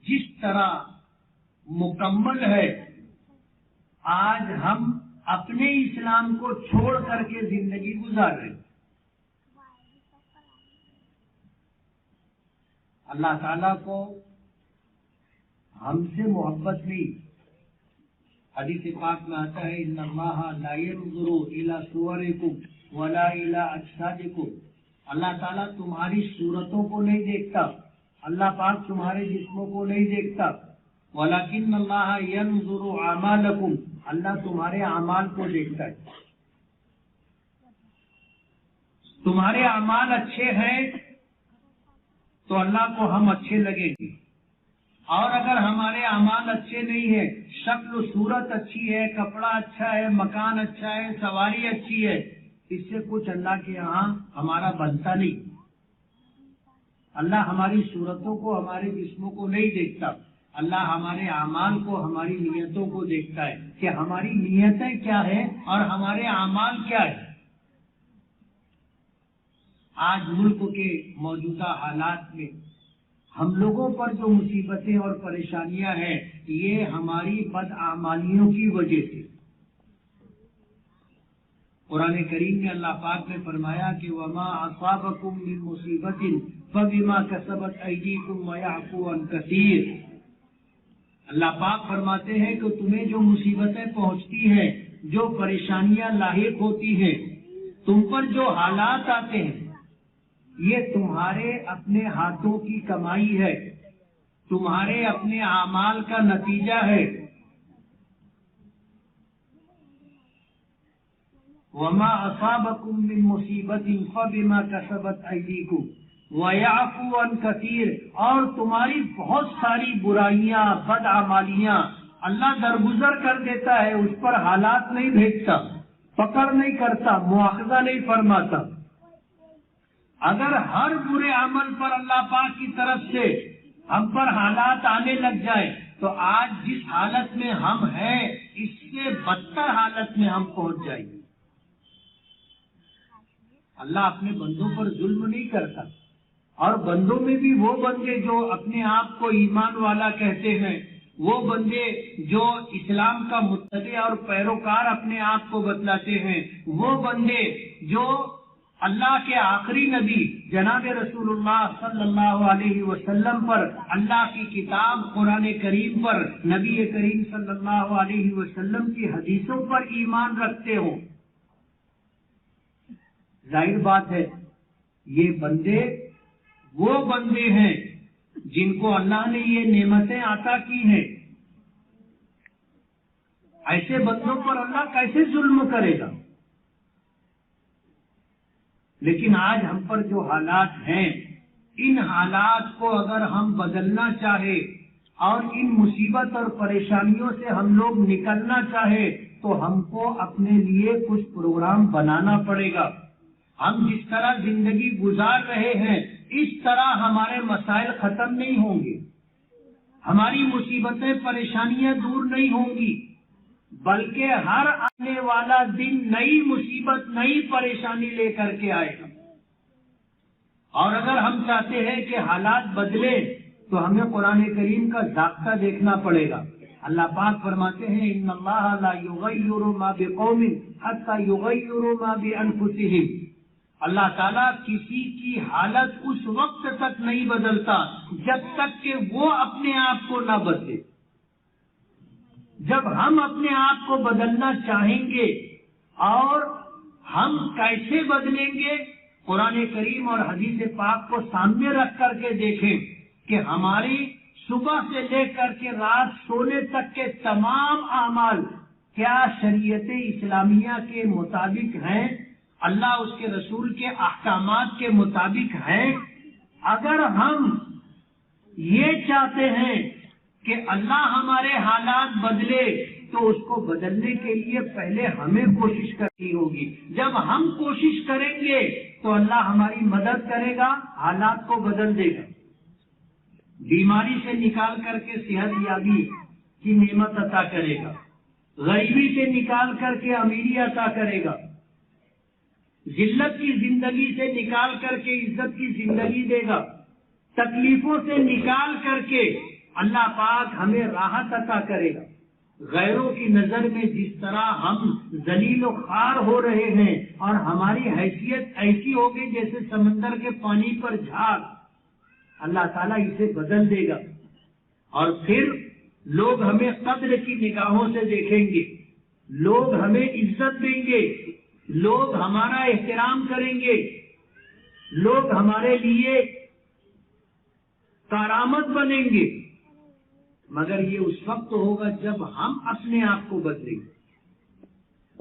جس طرح مکمل ہے، آج ہم اپنے اسلام کو چھوڑ کر کے زندگی گزار رہے ہیں۔ اللہ تعالیٰ کو ہم سے محبت نہیں۔ حدیث پاک میں آتا ہے ان اللہ لا ينظر الى صورکم ولا الى اجسادکم، اللہ تعالیٰ تمہاری صورتوں کو نہیں دیکھتا، اللہ پاک تمہارے جسموں کو نہیں دیکھتا، ولکن اللہ ينظر اعمالکم، اللہ تمہارے اعمال کو دیکھتا ہے۔ تمہارے اعمال اچھے ہیں تو اللہ کو ہم اچھے لگیں گے، اور اگر ہمارے اعمال اچھے نہیں ہیں، شکل و صورت اچھی ہے، کپڑا اچھا ہے، مکان اچھا ہے، سواری اچھی ہے، اس سے کچھ اللہ کے یہاں ہمارا بنتا نہیں۔ اللہ ہماری صورتوں کو، ہمارے جسموں کو نہیں دیکھتا، اللہ ہمارے اعمال کو، ہماری نیتوں کو دیکھتا ہے کہ ہماری نیتیں کیا ہیں اور ہمارے اعمال کیا ہیں۔ آج ملک کے موجودہ حالات میں ہم لوگوں پر جو مصیبتیں اور پریشانیاں ہیں، یہ ہماری بدعمالیوں کی وجہ سے۔ قرآن کریم میں اللہ پاک نے فرمایا کہ وَمَا أَصَابَكُم مِّن مُّصِيبَةٍ فَبِمَا كَسَبَتْ أَيْدِيكُمْ وَيَعْفُو عَن كَثِيرٍ۔ اللہ پاک فرماتے ہیں کہ تمہیں جو مصیبتیں پہنچتی ہیں، جو پریشانیاں لاحق ہوتی ہیں، تم پر جو حالات آتے ہیں، یہ تمہارے اپنے ہاتھوں کی کمائی ہے، تمہارے اپنے اعمال کا نتیجہ ہے۔ وَمَا أَصَابَكُم مِّن مُّصِيبَةٍ فَبِمَا كَسَبَتْ أَيْدِيكُمْ وَيَعْفُو عَن كَثِيرٍ، اور تمہاری بہت ساری برائیاں، بدعمالیاں اللہ درگزر کر دیتا ہے، اس پر حالات نہیں بھیجتا، پکڑ نہیں کرتا، مواخذہ نہیں فرماتا۔ اگر ہر برے عمل پر اللہ پاک کی طرف سے ہم پر حالات آنے لگ جائے تو آج جس حالت میں ہم ہیں اس سے بدتر حالت میں ہم پہنچ جائیں گے۔ اللہ اپنے بندوں پر ظلم نہیں کرتا، اور بندوں میں بھی وہ بندے جو اپنے آپ کو ایمان والا کہتے ہیں، وہ بندے جو اسلام کا متبع اور پیروکار اپنے آپ کو بتلاتے ہیں، وہ بندے جو اللہ کے آخری نبی جناب رسول اللہ صلی اللہ علیہ وسلم پر، اللہ کی کتاب قرآن کریم پر، نبی کریم صلی اللہ علیہ وسلم کی حدیثوں پر ایمان رکھتے ہو، ظاہر بات ہے یہ بندے وہ بندے ہیں جن کو اللہ نے یہ نعمتیں عطا کی ہیں. ایسے بندوں پر اللہ کیسے ظلم کرے گا؟ لیکن آج ہم پر جو حالات ہیں، ان حالات کو اگر ہم بدلنا چاہے اور ان مصیبت اور پریشانیوں سے ہم لوگ نکلنا چاہے تو ہم کو اپنے لیے کچھ پروگرام بنانا پڑے گا. ہم جس طرح زندگی گزار رہے ہیں اس طرح ہمارے مسائل ختم نہیں ہوں گے، ہماری مصیبتیں پریشانیاں دور نہیں ہوں گی، بلکہ ہر آنے والا دن نئی مصیبت نئی پریشانی لے کر کے آئے گا. اور اگر ہم چاہتے ہیں کہ حالات بدلے تو ہمیں قرآن کریم کا ضابطہ دیکھنا پڑے گا. اللہ پاک فرماتے ہیں ان اللہ لا یغیر ما بقوم حتی یغیروا ما بانفسهم. اللہ تعالیٰ کسی کی حالت اس وقت تک نہیں بدلتا جب تک کہ وہ اپنے آپ کو نہ بدلے. جب ہم اپنے آپ کو بدلنا چاہیں گے، اور ہم کیسے بدلیں گے؟ قرآن کریم اور حدیث پاک کو سامنے رکھ کر کے دیکھیں کہ ہماری صبح سے لے کر کے رات سونے تک کے تمام اعمال کیا شریعت اسلامیہ کے مطابق ہیں، اللہ اس کے رسول کے احکامات کے مطابق ہیں. اگر ہم یہ چاہتے ہیں کہ اللہ ہمارے حالات بدلے تو اس کو بدلنے کے لیے پہلے ہمیں کوشش کرنی ہوگی. جب ہم کوشش کریں گے تو اللہ ہماری مدد کرے گا، حالات کو بدل دے گا. بیماری سے نکال کر کے صحت یابی کی نعمت عطا کرے گا، غریبی سے نکال کر کے امیری عطا کرے گا، ذلت کی زندگی سے نکال کر کے عزت کی زندگی دے گا، تکلیفوں سے نکال کر کے اللہ پاک ہمیں راحت عطا کرے گا. غیروں کی نظر میں جس طرح ہم ذلیل و خوار ہو رہے ہیں اور ہماری حیثیت ایسی ہوگی جیسے سمندر کے پانی پر جھاگ، اللہ تعالیٰ اسے بدل دے گا. اور پھر لوگ ہمیں قدر کی نگاہوں سے دیکھیں گے، لوگ ہمیں عزت دیں گے، لوگ ہمارا احترام کریں گے، لوگ ہمارے لیے کارآمد بنیں گے. مگر یہ اس وقت ہوگا جب ہم اپنے آپ کو بدلیں گے.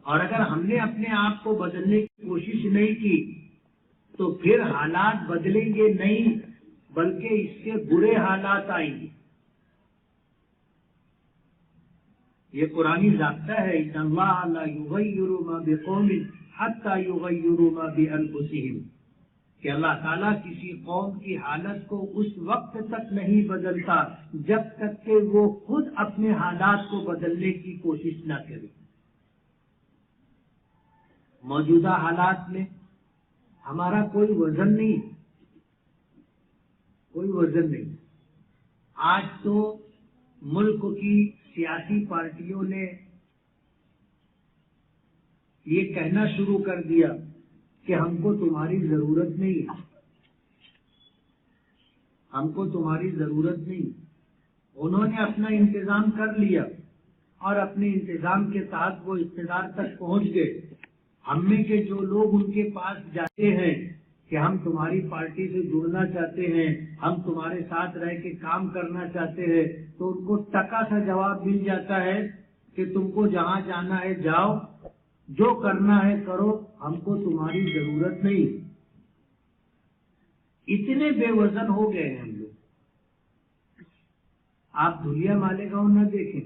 اور اگر ہم نے اپنے آپ کو بدلنے کی کوشش نہیں کی تو پھر حالات بدلیں گے نہیں، بلکہ اس سے برے حالات آئیں گے. یہ قرآنی ضابطہ ہے ان اللہ لا یغیر ما بقوم حتی یغیروا ما بانفسهم، کہ اللہ تعالیٰ کسی قوم کی حالت کو اس وقت تک نہیں بدلتا جب تک کہ وہ خود اپنے حالات کو بدلنے کی کوشش نہ کرے. موجودہ حالات میں ہمارا کوئی وزن نہیں، کوئی وزن نہیں. آج تو ملک کی سیاسی پارٹیوں نے یہ کہنا شروع کر دیا کہ ہم کو تمہاری ضرورت نہیں ہے، ہم کو تمہاری ضرورت نہیں. انہوں نے اپنا انتظام کر لیا اور اپنے انتظام کے تحت وہ اقتدار تک پہنچ گئے. ہم میں کے جو لوگ ان کے پاس جاتے ہیں کہ ہم تمہاری پارٹی سے جڑنا چاہتے ہیں، ہم تمہارے ساتھ رہ کے کام کرنا چاہتے ہیں، تو ان کو ٹکا سا جواب مل جاتا ہے کہ تم کو جہاں جانا ہے جاؤ، جو کرنا ہے کرو، ہم کو تمہاری ضرورت نہیں. اتنے بے وزن ہو گئے ہیں ہم لوگ. آپ دھلیا مالیگاؤں نہ دیکھیں،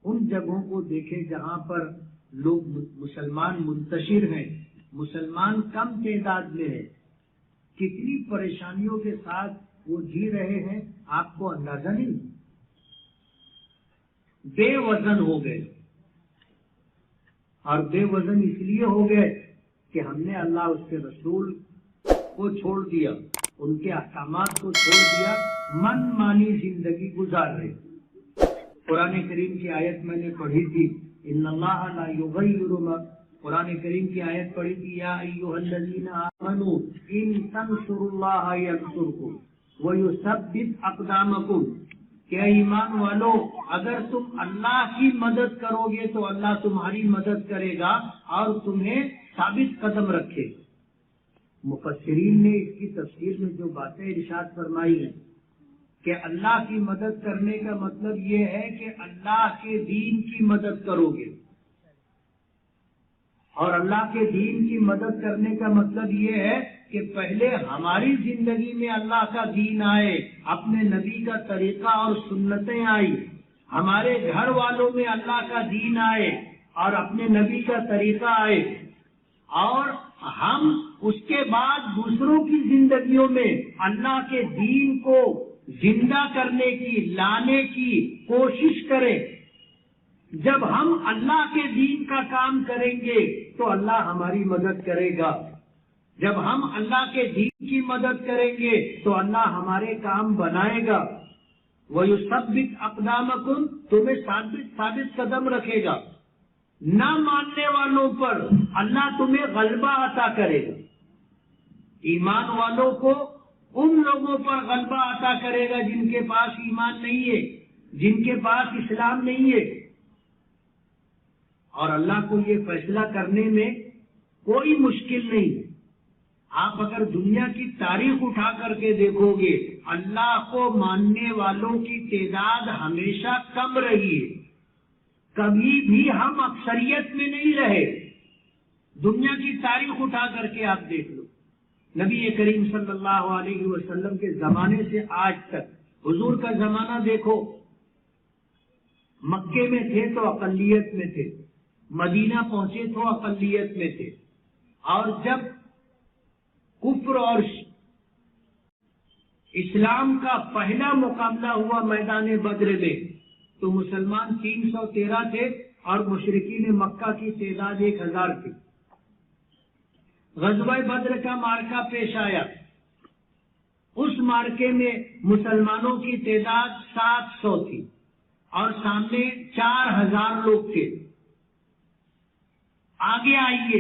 ان جگہوں کو دیکھیں جہاں پر لوگ مسلمان منتشر ہیں، مسلمان کم تعداد میں ہے، کتنی پریشانیوں کے ساتھ وہ جی رہے ہیں آپ کو اندازہ نہیں. بے وزن ہو گئے، اور بے وزن اس لیے ہو گئے کہ ہم نے اللہ اس کے رسول کو چھوڑ دیا، ان کے احکامات کو چھوڑ دیا، من مانی زندگی گزار رہے. قرآن کریم کی آیت میں نے پڑھی تھی ان اللہ لا یغیر ما، قرآن کریم کی آیت پڑھی تھی یا ایھا الذین آمنوا ان تنصروا اللہ ینصرکم ویثبت اقدامکم، کہ ایمان والو اگر تم اللہ کی مدد کرو گے تو اللہ تمہاری مدد کرے گا اور تمہیں ثابت قدم رکھے گا۔ مفسرین نے اس کی تفسیر میں جو باتیں ارشاد فرمائی ہیں کہ اللہ کی مدد کرنے کا مطلب یہ ہے کہ اللہ کے دین کی مدد کرو گے، اور اللہ کے دین کی مدد کرنے کا مطلب یہ ہے کہ پہلے ہماری زندگی میں اللہ کا دین آئے، اپنے نبی کا طریقہ اور سنتیں آئی، ہمارے گھر والوں میں اللہ کا دین آئے اور اپنے نبی کا طریقہ آئے، اور ہم اس کے بعد دوسروں کی زندگیوں میں اللہ کے دین کو زندہ کرنے کی، لانے کی کوشش کریں۔ جب ہم اللہ کے دین کا کام کریں گے تو اللہ ہماری مدد کرے گا، جب ہم اللہ کے دین کی مدد کریں گے تو اللہ ہمارے کام بنائے گا۔ وَيُثَبِّتْ أَقْدَامَكُمْ، تمہیں ثابت قدم رکھے گا، نہ ماننے والوں پر اللہ تمہیں غلبہ عطا کرے گا۔ ایمان والوں کو ان لوگوں پر غلبہ عطا کرے گا جن کے پاس ایمان نہیں ہے، جن کے پاس اسلام نہیں ہے، اور اللہ کو یہ فیصلہ کرنے میں کوئی مشکل نہیں۔ آپ اگر دنیا کی تاریخ اٹھا کر کے دیکھو گے، اللہ کو ماننے والوں کی تعداد ہمیشہ کم رہی ہے، کبھی بھی ہم اکثریت میں نہیں رہے۔ دنیا کی تاریخ اٹھا کر کے آپ دیکھ لو، نبی کریم صلی اللہ علیہ وسلم کے زمانے سے آج تک، حضور کا زمانہ دیکھو، مکے میں تھے تو اقلیت میں تھے، مدینہ پہنچے تو اقلیت میں تھے، اور جب کفر اور اسلام کا پہلا مقابلہ ہوا میدان بدر میں تو مسلمان 313 تھے اور مشرکین مکہ کی تعداد 1000 تھی۔ غزوہ بدر کا مارکہ پیش آیا، اس مارکے میں مسلمانوں کی تعداد 700 تھی اور سامنے 4000 لوگ تھے۔ آگے آئیے،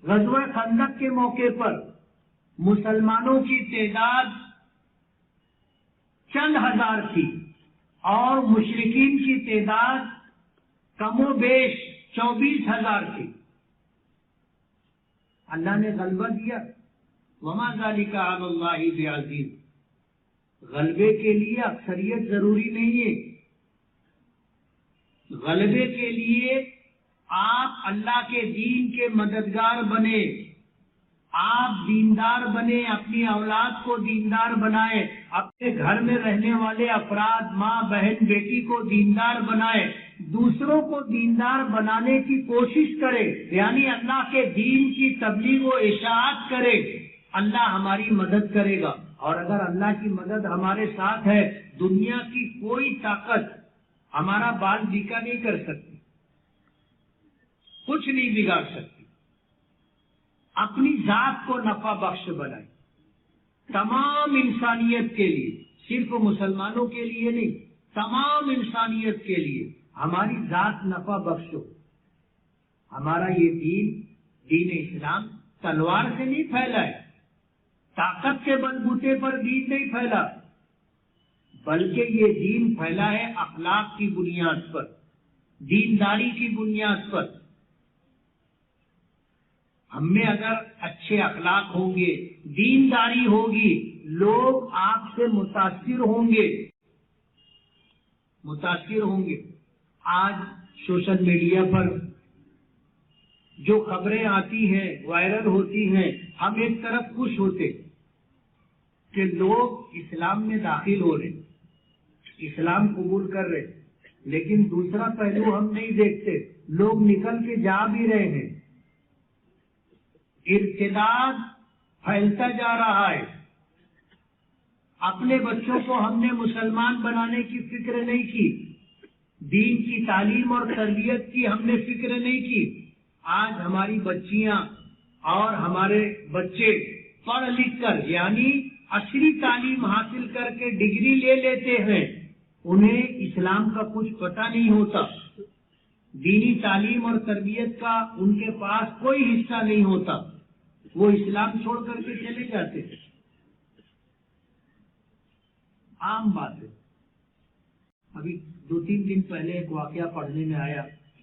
غزوہ خندق کے موقع پر مسلمانوں کی تعداد چند ہزار تھی اور مشرکین کی تعداد کم و بیش 24,000 تھی۔ اللہ نے غلبہ دیا، وما ذالک علی اللہ بعزیز۔ غلبے کے لیے اکثریت ضروری نہیں ہے، غلبے کے لیے آپ اللہ کے دین کے مددگار بنے، آپ دیندار بنے، اپنی اولاد کو دیندار بنائے، اپنے گھر میں رہنے والے افراد، ماں بہن بیٹی کو دیندار بنائے، دوسروں کو دیندار بنانے کی کوشش کرے، یعنی اللہ کے دین کی تبلیغ و اشاعت کرے، اللہ ہماری مدد کرے گا۔ اور اگر اللہ کی مدد ہمارے ساتھ ہے، دنیا کی کوئی طاقت ہمارا بال بیکا نہیں کر سکتی، کچھ نہیں بگاڑ سکتی۔ اپنی ذات کو نفع بخش بنائے، تمام انسانیت کے لیے، صرف مسلمانوں کے لیے نہیں، تمام انسانیت کے لیے ہماری ذات نفع بخش ہو۔ ہمارا یہ دین اسلام تلوار سے نہیں پھیلا ہے، طاقت کے بلبوتے پر دین نہیں پھیلا، بلکہ یہ دین پھیلا ہے اخلاق کی بنیاد پر، دینداری کی بنیاد پر۔ ہم میں اگر اچھے اخلاق ہوں گے، دینداری ہوگی، لوگ آپ سے متاثر ہوں گے۔ آج سوشل میڈیا پر جو خبریں آتی ہیں، وائرل ہوتی ہیں، ہم ایک طرف خوش ہوتے کہ لوگ اسلام میں داخل ہو رہے، اسلام قبول کر رہے، لیکن دوسرا پہلو ہم نہیں دیکھتے، لوگ نکل کے جا بھی رہے ہیں، ارتداد پھیلتا جا رہا ہے۔ اپنے بچوں کو ہم نے مسلمان بنانے کی فکر نہیں کی، دین کی تعلیم اور تربیت کی ہم نے فکر نہیں کی۔ آج ہماری بچیاں اور ہمارے بچے پڑھ لکھ کر، یعنی عصری تعلیم حاصل کر کے ڈگری لے لیتے ہیں، انہیں اسلام کا کچھ پتہ نہیں ہوتا۔ دینی تعلیم اور تربیت کا ان کے پاس کوئی حصہ نہیں ہوتا، وہ اسلام چھوڑ کر کے چلے جاتے ہیں۔ عام بات ہے۔ ابھی 2-3 دن پہلے ایک واقعہ پڑھنے میں آیا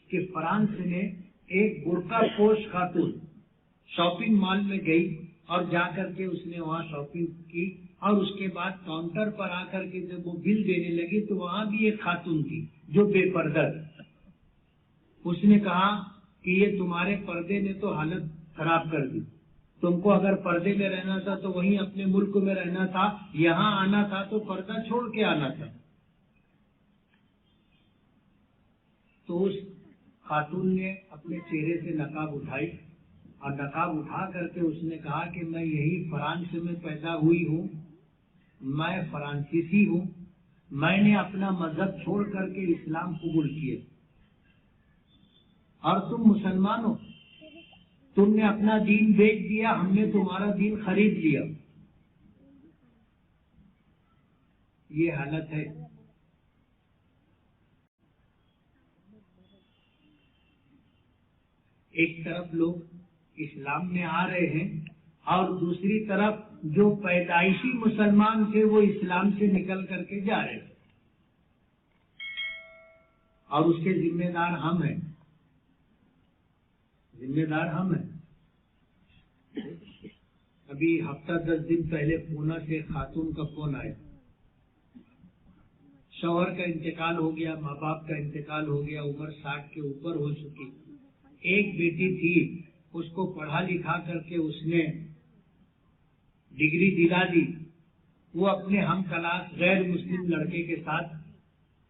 کہ فرانس میں ایک برقع پوش خاتون شاپنگ مال میں گئی اور جا کر کے اس نے وہاں شاپنگ کی، اور اس کے بعد کاؤنٹر پر آ کر کے جب وہ بل دینے لگی تو وہاں بھی ایک خاتون تھی جو بے پردہ تھی۔ اس نے کہا کہ یہ تمہارے پردے نے تو حالت خراب کر دی، تم کو اگر پردے میں رہنا تھا تو وہیں اپنے ملک میں رہنا تھا، یہاں آنا تھا تو پردہ چھوڑ کے آنا تھا۔ تو اس خاتون نے اپنے چہرے سے نقاب اٹھائی اور نقاب اٹھا کر کے اس نے کہا کہ میں یہی فرانس میں پیدا ہوئی ہوں، میں فرانسیسی ہوں، میں نے اپنا مذہب چھوڑ کر کے اسلام قبول کیے، اور تم مسلمان ہو، تم نے اپنا دین بیچ دیا، ہم نے تمہارا دین خرید لیا۔ یہ حالت ہے۔ ایک طرف لوگ اسلام میں آ رہے ہیں اور دوسری طرف جو پیدائشی مسلمان تھے وہ اسلام سے نکل کر کے جا رہے ہیں، اور اس کے ذمہ دار ہم ہیں، ذمہ دار ہم ہیں۔ ابھی ہفتہ 10 دن پہلے پونا سے خاتون کا فون آیا، شوہر کا انتقال ہو گیا، ماں باپ کا انتقال ہو گیا، عمر 60 کے اوپر ہو چکی، ایک بیٹی تھی، اس کو پڑھا لکھا کر کے اس نے ڈگری دلا دی، وہ اپنے ہم کلاس غیر مسلم لڑکے کے ساتھ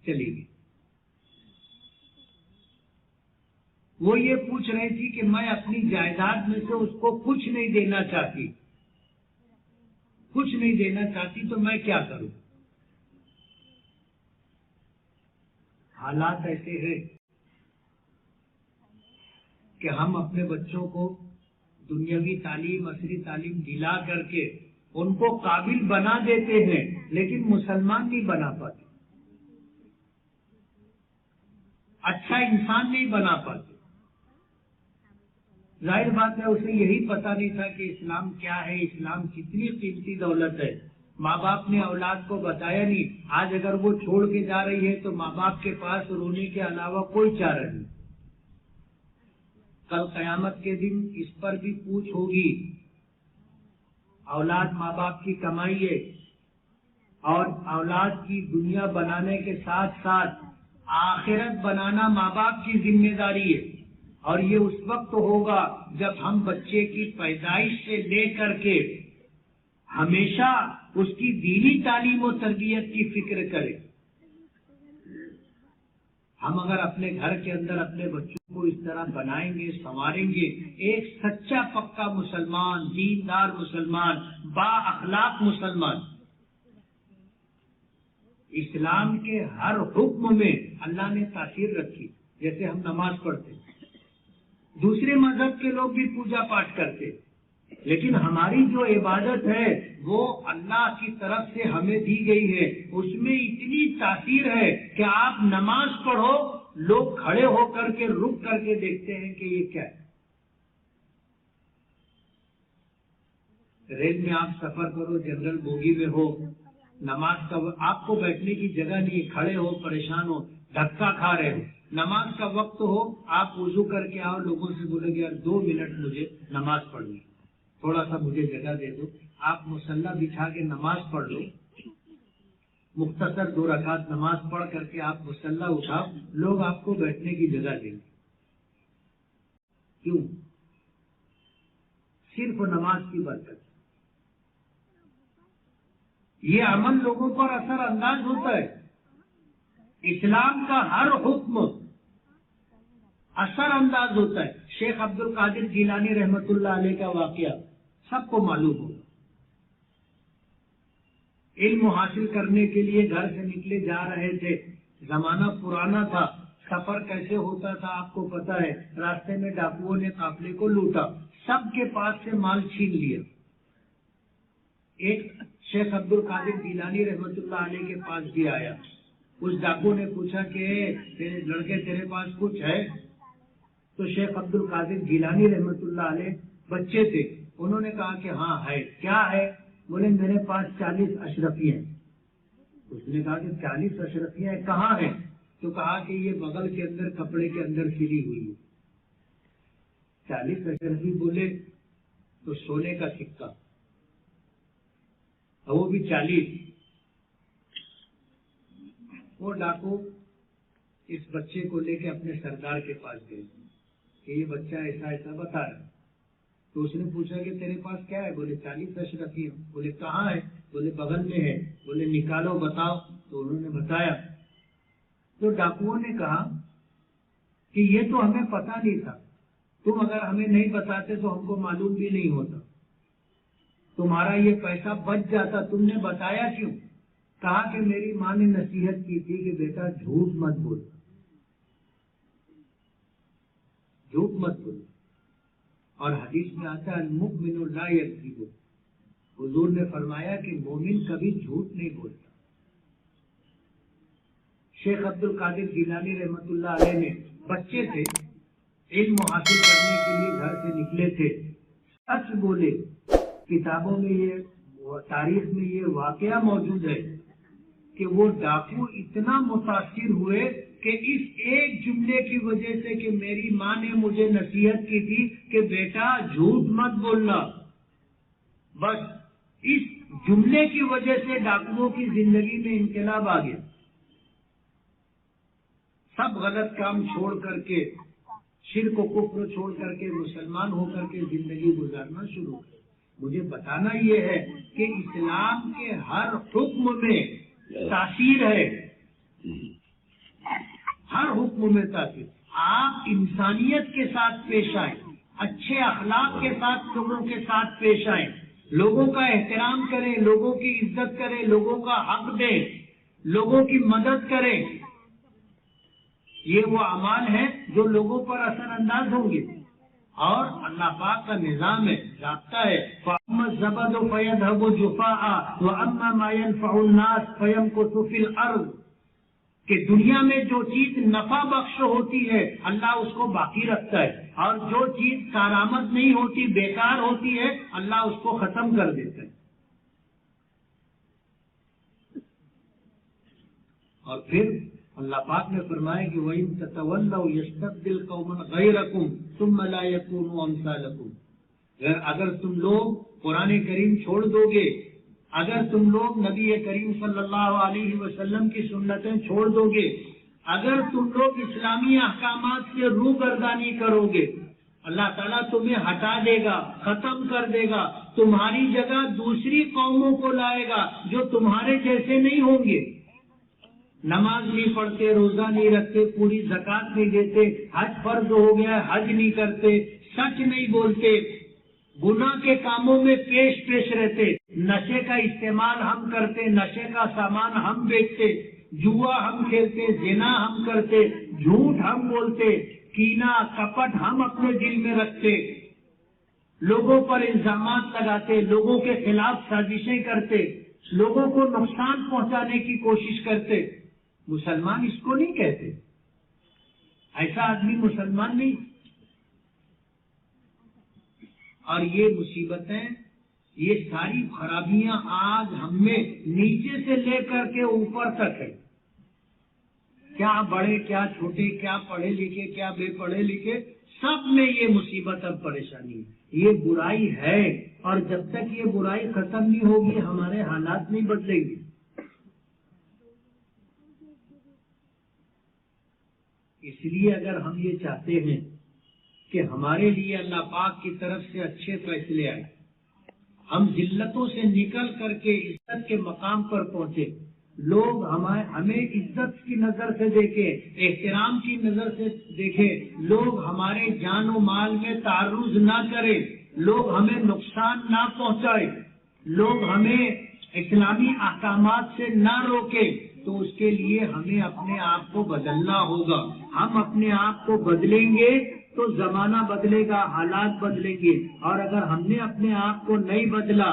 چلی گئی۔ وہ یہ پوچھ رہی تھی کہ میں اپنی جائیداد میں سے اس کو کچھ نہیں دینا چاہتی، کچھ نہیں دینا چاہتی، تو میں کیا کروں؟ حالات ایسے ہیں کہ ہم اپنے بچوں کو دنیاوی تعلیم، عصری تعلیم دلا کر کے ان کو قابل بنا دیتے ہیں، لیکن مسلمان نہیں بنا پاتے، اچھا انسان نہیں بنا پاتے۔ ظاہر بات ہے اسے یہی پتا نہیں تھا کہ اسلام کیا ہے، اسلام کتنی قیمتی دولت ہے، ماں باپ نے اولاد کو بتایا نہیں۔ آج اگر وہ چھوڑ کے جا رہی ہے تو ماں باپ کے پاس رونے کے علاوہ کوئی چارہ نہیں۔ کل قیامت کے دن اس پر بھی پوچھ ہوگی۔ اولاد ماں باپ کی کمائی ہے، اور اولاد کی دنیا بنانے کے ساتھ ساتھ آخرت بنانا ماں باپ کی ذمہ داری ہے، اور یہ اس وقت ہوگا جب ہم بچے کی پیدائش سے لے کر کے ہمیشہ اس کی دینی تعلیم و تربیت کی فکر کریں۔ ہم اگر اپنے گھر کے اندر اپنے بچوں کو اس طرح بنائیں گے، سنواریں گے، ایک سچا پکا مسلمان، دیندار مسلمان، با اخلاق مسلمان، اسلام کے ہر حکم میں اللہ نے تاثیر رکھی۔ جیسے ہم نماز پڑھتے، دوسرے مذہب کے لوگ بھی پوجا پاٹ کرتے، لیکن ہماری جو عبادت ہے وہ اللہ کی طرف سے ہمیں دی گئی ہے، اس میں اتنی تاثیر ہے کہ آپ نماز پڑھو، لوگ کھڑے ہو کر کے رک کر کے دیکھتے ہیں کہ یہ کیا ہے۔ ریل میں آپ سفر کرو، جنرل بوگی میں ہو، نماز کا آپ کو بیٹھنے کی جگہ نہیں، کھڑے ہو، پریشان ہو، دھکا کھا رہے ہو، نماز کا وقت ہو، آپ وضو کر کے آؤ، لوگوں سے بولے گے یار 2 منٹ مجھے نماز پڑھنی، تھوڑا سا مجھے جگہ دے دو، آپ مصلی بچھا کے نماز پڑھ لو، مختصر 2 رکعت نماز پڑھ کر کے آپ مصلی اٹھاؤ، لوگ آپ کو بیٹھنے کی جگہ دیں گے۔ کیوں؟ صرف نماز کی برکت۔ یہ عمل لوگوں پر اثر انداز ہوتا ہے، اسلام کا ہر حکم اثر انداز ہوتا ہے۔ شیخ عبد القادر جیلانی رحمت اللہ علیہ کا واقعہ سب کو معلوم ہوگا۔ علم حاصل کرنے کے لیے گھر سے نکلے جا رہے تھے، زمانہ پرانا تھا، سفر کیسے ہوتا تھا آپ کو پتا ہے، راستے میں ڈاکوؤں نے قافلے کو لوٹا، سب کے پاس سے مال چھین لیا۔ ایک شیخ عبد القادر جیلانی رحمت اللہ علیہ کے پاس بھی آیا، اس ڈاکو نے پوچھا کہ تیرے لڑکے تیرے پاس کچھ ہے؟ تو شیخ عبد القادر جیلانی رحمت اللہ علیہ بچے تھے، انہوں نے کہا کہ ہاں ہے۔ کیا ہے؟ بولے میرے پاس 40 اشرفیاں ہیں۔ اس نے کہا کہ 40 اشرفیاں کہاں ہیں؟ تو کہا کہ یہ بغل کے اندر کپڑے کے اندر سلی ہوئی ہے۔ 40 اشرفی بولے تو سونے کا سکہ، اور وہ بھی 40۔ وہ ڈاکو اس بچے کو لے کے اپنے سردار کے پاس گئے کہ یہ بچہ ایسا ایسا بتا رہا ہے۔ تو اس نے پوچھا کہ تیرے پاس کیا ہے؟ بولے 40 اشرفی۔ بولے کہاں ہے؟ بولے بغل میں ہے۔ بولے نکالو بتاؤ۔ تو انہوں نے بتایا۔ تو ڈاکوؤں نے کہا کہ یہ تو ہمیں پتا نہیں تھا، تم اگر ہمیں نہیں بتاتے تو ہم کو معلوم بھی نہیں ہوتا، تمہارا یہ پیسہ بچ جاتا، تم نے بتایا کیوں؟ کہا کہ میری ماں نے نصیحت کی تھی کہ بیٹا جھوٹ مت بول، جھوٹ مت بول۔ اور حدیث میں آتا ہے المؤمن لا یکذب، حضور نے فرمایا کہ مومن کبھی جھوٹ نہیں بولتا۔ شیخ عبد القادر جیلانی رحمت اللہ علیہ نے بچے تھے، علم حاصل کرنے کے لیے گھر سے نکلے تھے، سچ بولے۔ کتابوں میں یہ تاریخ میں یہ واقعہ موجود ہے کہ وہ ڈاکو اتنا متاثر ہوئے کہ اس ایک جملے کی وجہ سے کہ میری ماں نے مجھے نصیحت کی تھی کہ بیٹا جھوٹ مت بولنا، بس اس جملے کی وجہ سے ڈاکوؤں کی زندگی میں انقلاب آ گیا۔ سب غلط کام چھوڑ کر کے، شرک و کفر چھوڑ کر کے مسلمان ہو کر کے زندگی گزارنا شروع کر۔ مجھے بتانا یہ ہے کہ اسلام کے ہر حکم میں تاثیر ہے، ہر حکم میں تاثیر۔ آپ انسانیت کے ساتھ پیش آئیں، اچھے اخلاق کے ساتھ لوگوں کے ساتھ پیش آئیں، لوگوں کا احترام کریں، لوگوں کی عزت کریں، لوگوں کا حق دیں، لوگوں کی مدد کریں۔ یہ وہ اعمال ہیں جو لوگوں پر اثر انداز ہوں گے، اور اللہ پاک کا نظام ہے، ضابطہ ہے۔ فَأَمَّا الزَّبَدُ فَيَذْهَبُ جُفَاءً وَأَمَّا مَا يَنْفَعُ النَّاسَ فَيَمْكُثُ فِي الْأَرْضِ، کہ دنیا میں جو چیز نفع بخش ہوتی ہے اللہ اس کو باقی رکھتا ہے، اور جو چیز کارآمد نہیں ہوتی، بیکار ہوتی ہے، اللہ اس کو ختم کر دیتا ہے۔ اور پھر اللہ پاک نے فرمایا کہ وَإِن تَتَوَلَّوْا يَسْتَبْدِلْ قَوْمًا غَيْرَكُمْ ثُمَّ لَا يَكُونُوا أَمْثَالَكُمْ۔ اگر تم لوگ قرآن کریم چھوڑ دو گے، اگر تم لوگ نبی کریم صلی اللہ علیہ وسلم کی سنتیں چھوڑ دو گے، اگر تم لوگ اسلامی احکامات سے روگردانی کرو گے، اللہ تعالیٰ تمہیں ہٹا دے گا، ختم کر دے گا، تمہاری جگہ دوسری قوموں کو لائے گا جو تمہارے جیسے نہیں ہوں گے، نماز نہیں پڑھتے، روزہ نہیں رکھتے، پوری زکات نہیں دیتے، حج فرض ہو گیا حج نہیں کرتے، سچ نہیں بولتے، گناہ کے کاموں میں پیش رہتے، نشے کا استعمال ہم کرتے، نشے کا سامان ہم بیچتے، جوا ہم کھیلتے، زنا ہم کرتے، جھوٹ ہم بولتے، کینہ کپٹ ہم اپنے دل میں رکھتے، لوگوں پر الزامات لگاتے، لوگوں کے خلاف سازشیں کرتے، لوگوں کو نقصان پہنچانے کی کوشش کرتے۔ مسلمان اس کو نہیں کہتے، ایسا آدمی مسلمان نہیں۔ اور یہ مصیبتیں، یہ ساری خرابیاں آج ہم میں نیچے سے لے کر کے اوپر تک ہے، کیا بڑے کیا چھوٹے، کیا پڑھے لکھے کیا بے پڑھے لکھے، سب میں یہ مصیبت اور پریشانی ہے، یہ برائی ہے، اور جب تک یہ برائی ختم نہیں ہوگی ہمارے حالات نہیں بدلیں گے۔ اس لیے اگر ہم یہ چاہتے ہیں کہ ہمارے لیے اللہ پاک کی طرف سے اچھے فیصلے آئے، ہم ذلتوں سے نکل کر کے عزت کے مقام پر پہنچے، لوگ ہمیں عزت کی نظر سے دیکھیں، احترام کی نظر سے دیکھیں، لوگ ہمارے جان و مال میں تعرض نہ کریں، لوگ ہمیں نقصان نہ پہنچائے، لوگ ہمیں اسلامی احکامات سے نہ روکیں، تو اس کے لیے ہمیں اپنے آپ کو بدلنا ہوگا۔ ہم اپنے آپ کو بدلیں گے تو زمانہ بدلے گا، حالات بدلیں گے، اور اگر ہم نے اپنے آپ کو نہیں بدلا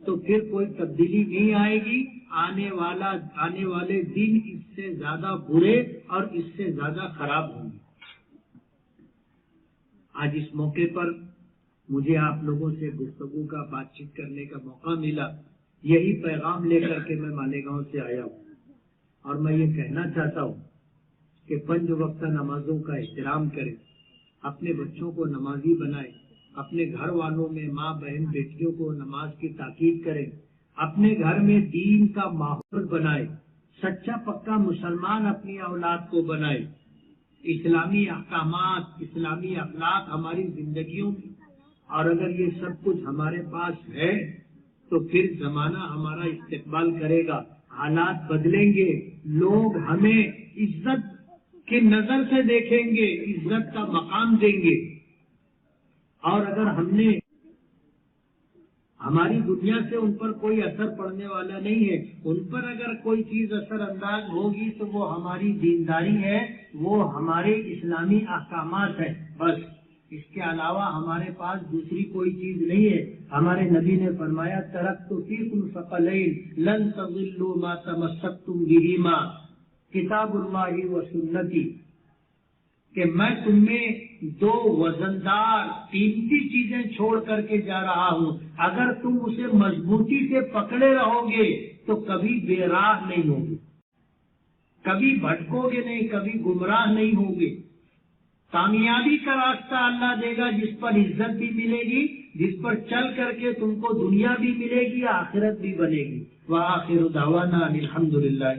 تو پھر کوئی تبدیلی نہیں آئے گی، آنے والے دن اس سے زیادہ برے اور اس سے زیادہ خراب ہوں گے۔ آج اس موقع پر مجھے آپ لوگوں سے گفتگو کا بات چیت کرنے کا موقع ملا، یہی پیغام لے کر کے میں مالیگاؤں سے آیا ہوں، اور میں یہ کہنا چاہتا ہوں کہ 5 وقت نمازوں کا احترام کریں، اپنے بچوں کو نمازی بنائیں، اپنے گھر والوں میں ماں بہن بیٹیوں کو نماز کی تاکید کریں، اپنے گھر میں دین کا ماحول بنائیں، سچا پکا مسلمان اپنی اولاد کو بنائیں، اسلامی احکامات اسلامی اخلاق ہماری زندگیوں میں، اور اگر یہ سب کچھ ہمارے پاس ہے تو پھر زمانہ ہمارا استقبال کرے گا، حالات بدلیں گے، لوگ ہمیں عزت کی نظر سے دیکھیں گے، عزت کا مقام دیں گے۔ اور اگر ہم نے ہماری دنیا سے ان پر کوئی اثر پڑنے والا نہیں ہے، ان پر اگر کوئی چیز اثر انداز ہوگی تو وہ ہماری دینداری ہے، وہ ہمارے اسلامی احکامات ہے، بس اس کے علاوہ ہمارے پاس دوسری کوئی چیز نہیں ہے۔ ہمارے نبی نے فرمایا ترکت فیکم ثقلین لن تضلوا ما تمسکتم بہما کتاب اللہ و سنتی، کہ میں تم میں 2 وزندار قیمتی چیزیں چھوڑ کر کے جا رہا ہوں، اگر تم اسے مضبوطی سے پکڑے رہو گے تو کبھی بے راہ نہیں ہوگے، کبھی بھٹکو گے نہیں، کبھی گمراہ نہیں ہوگے۔ کامیابی کا راستہ اللہ دے گا، جس پر عزت بھی ملے گی، جس پر چل کر کے تم کو دنیا بھی ملے گی، آخرت بھی بنے گی۔ وآخر دعوانا الحمدللہ۔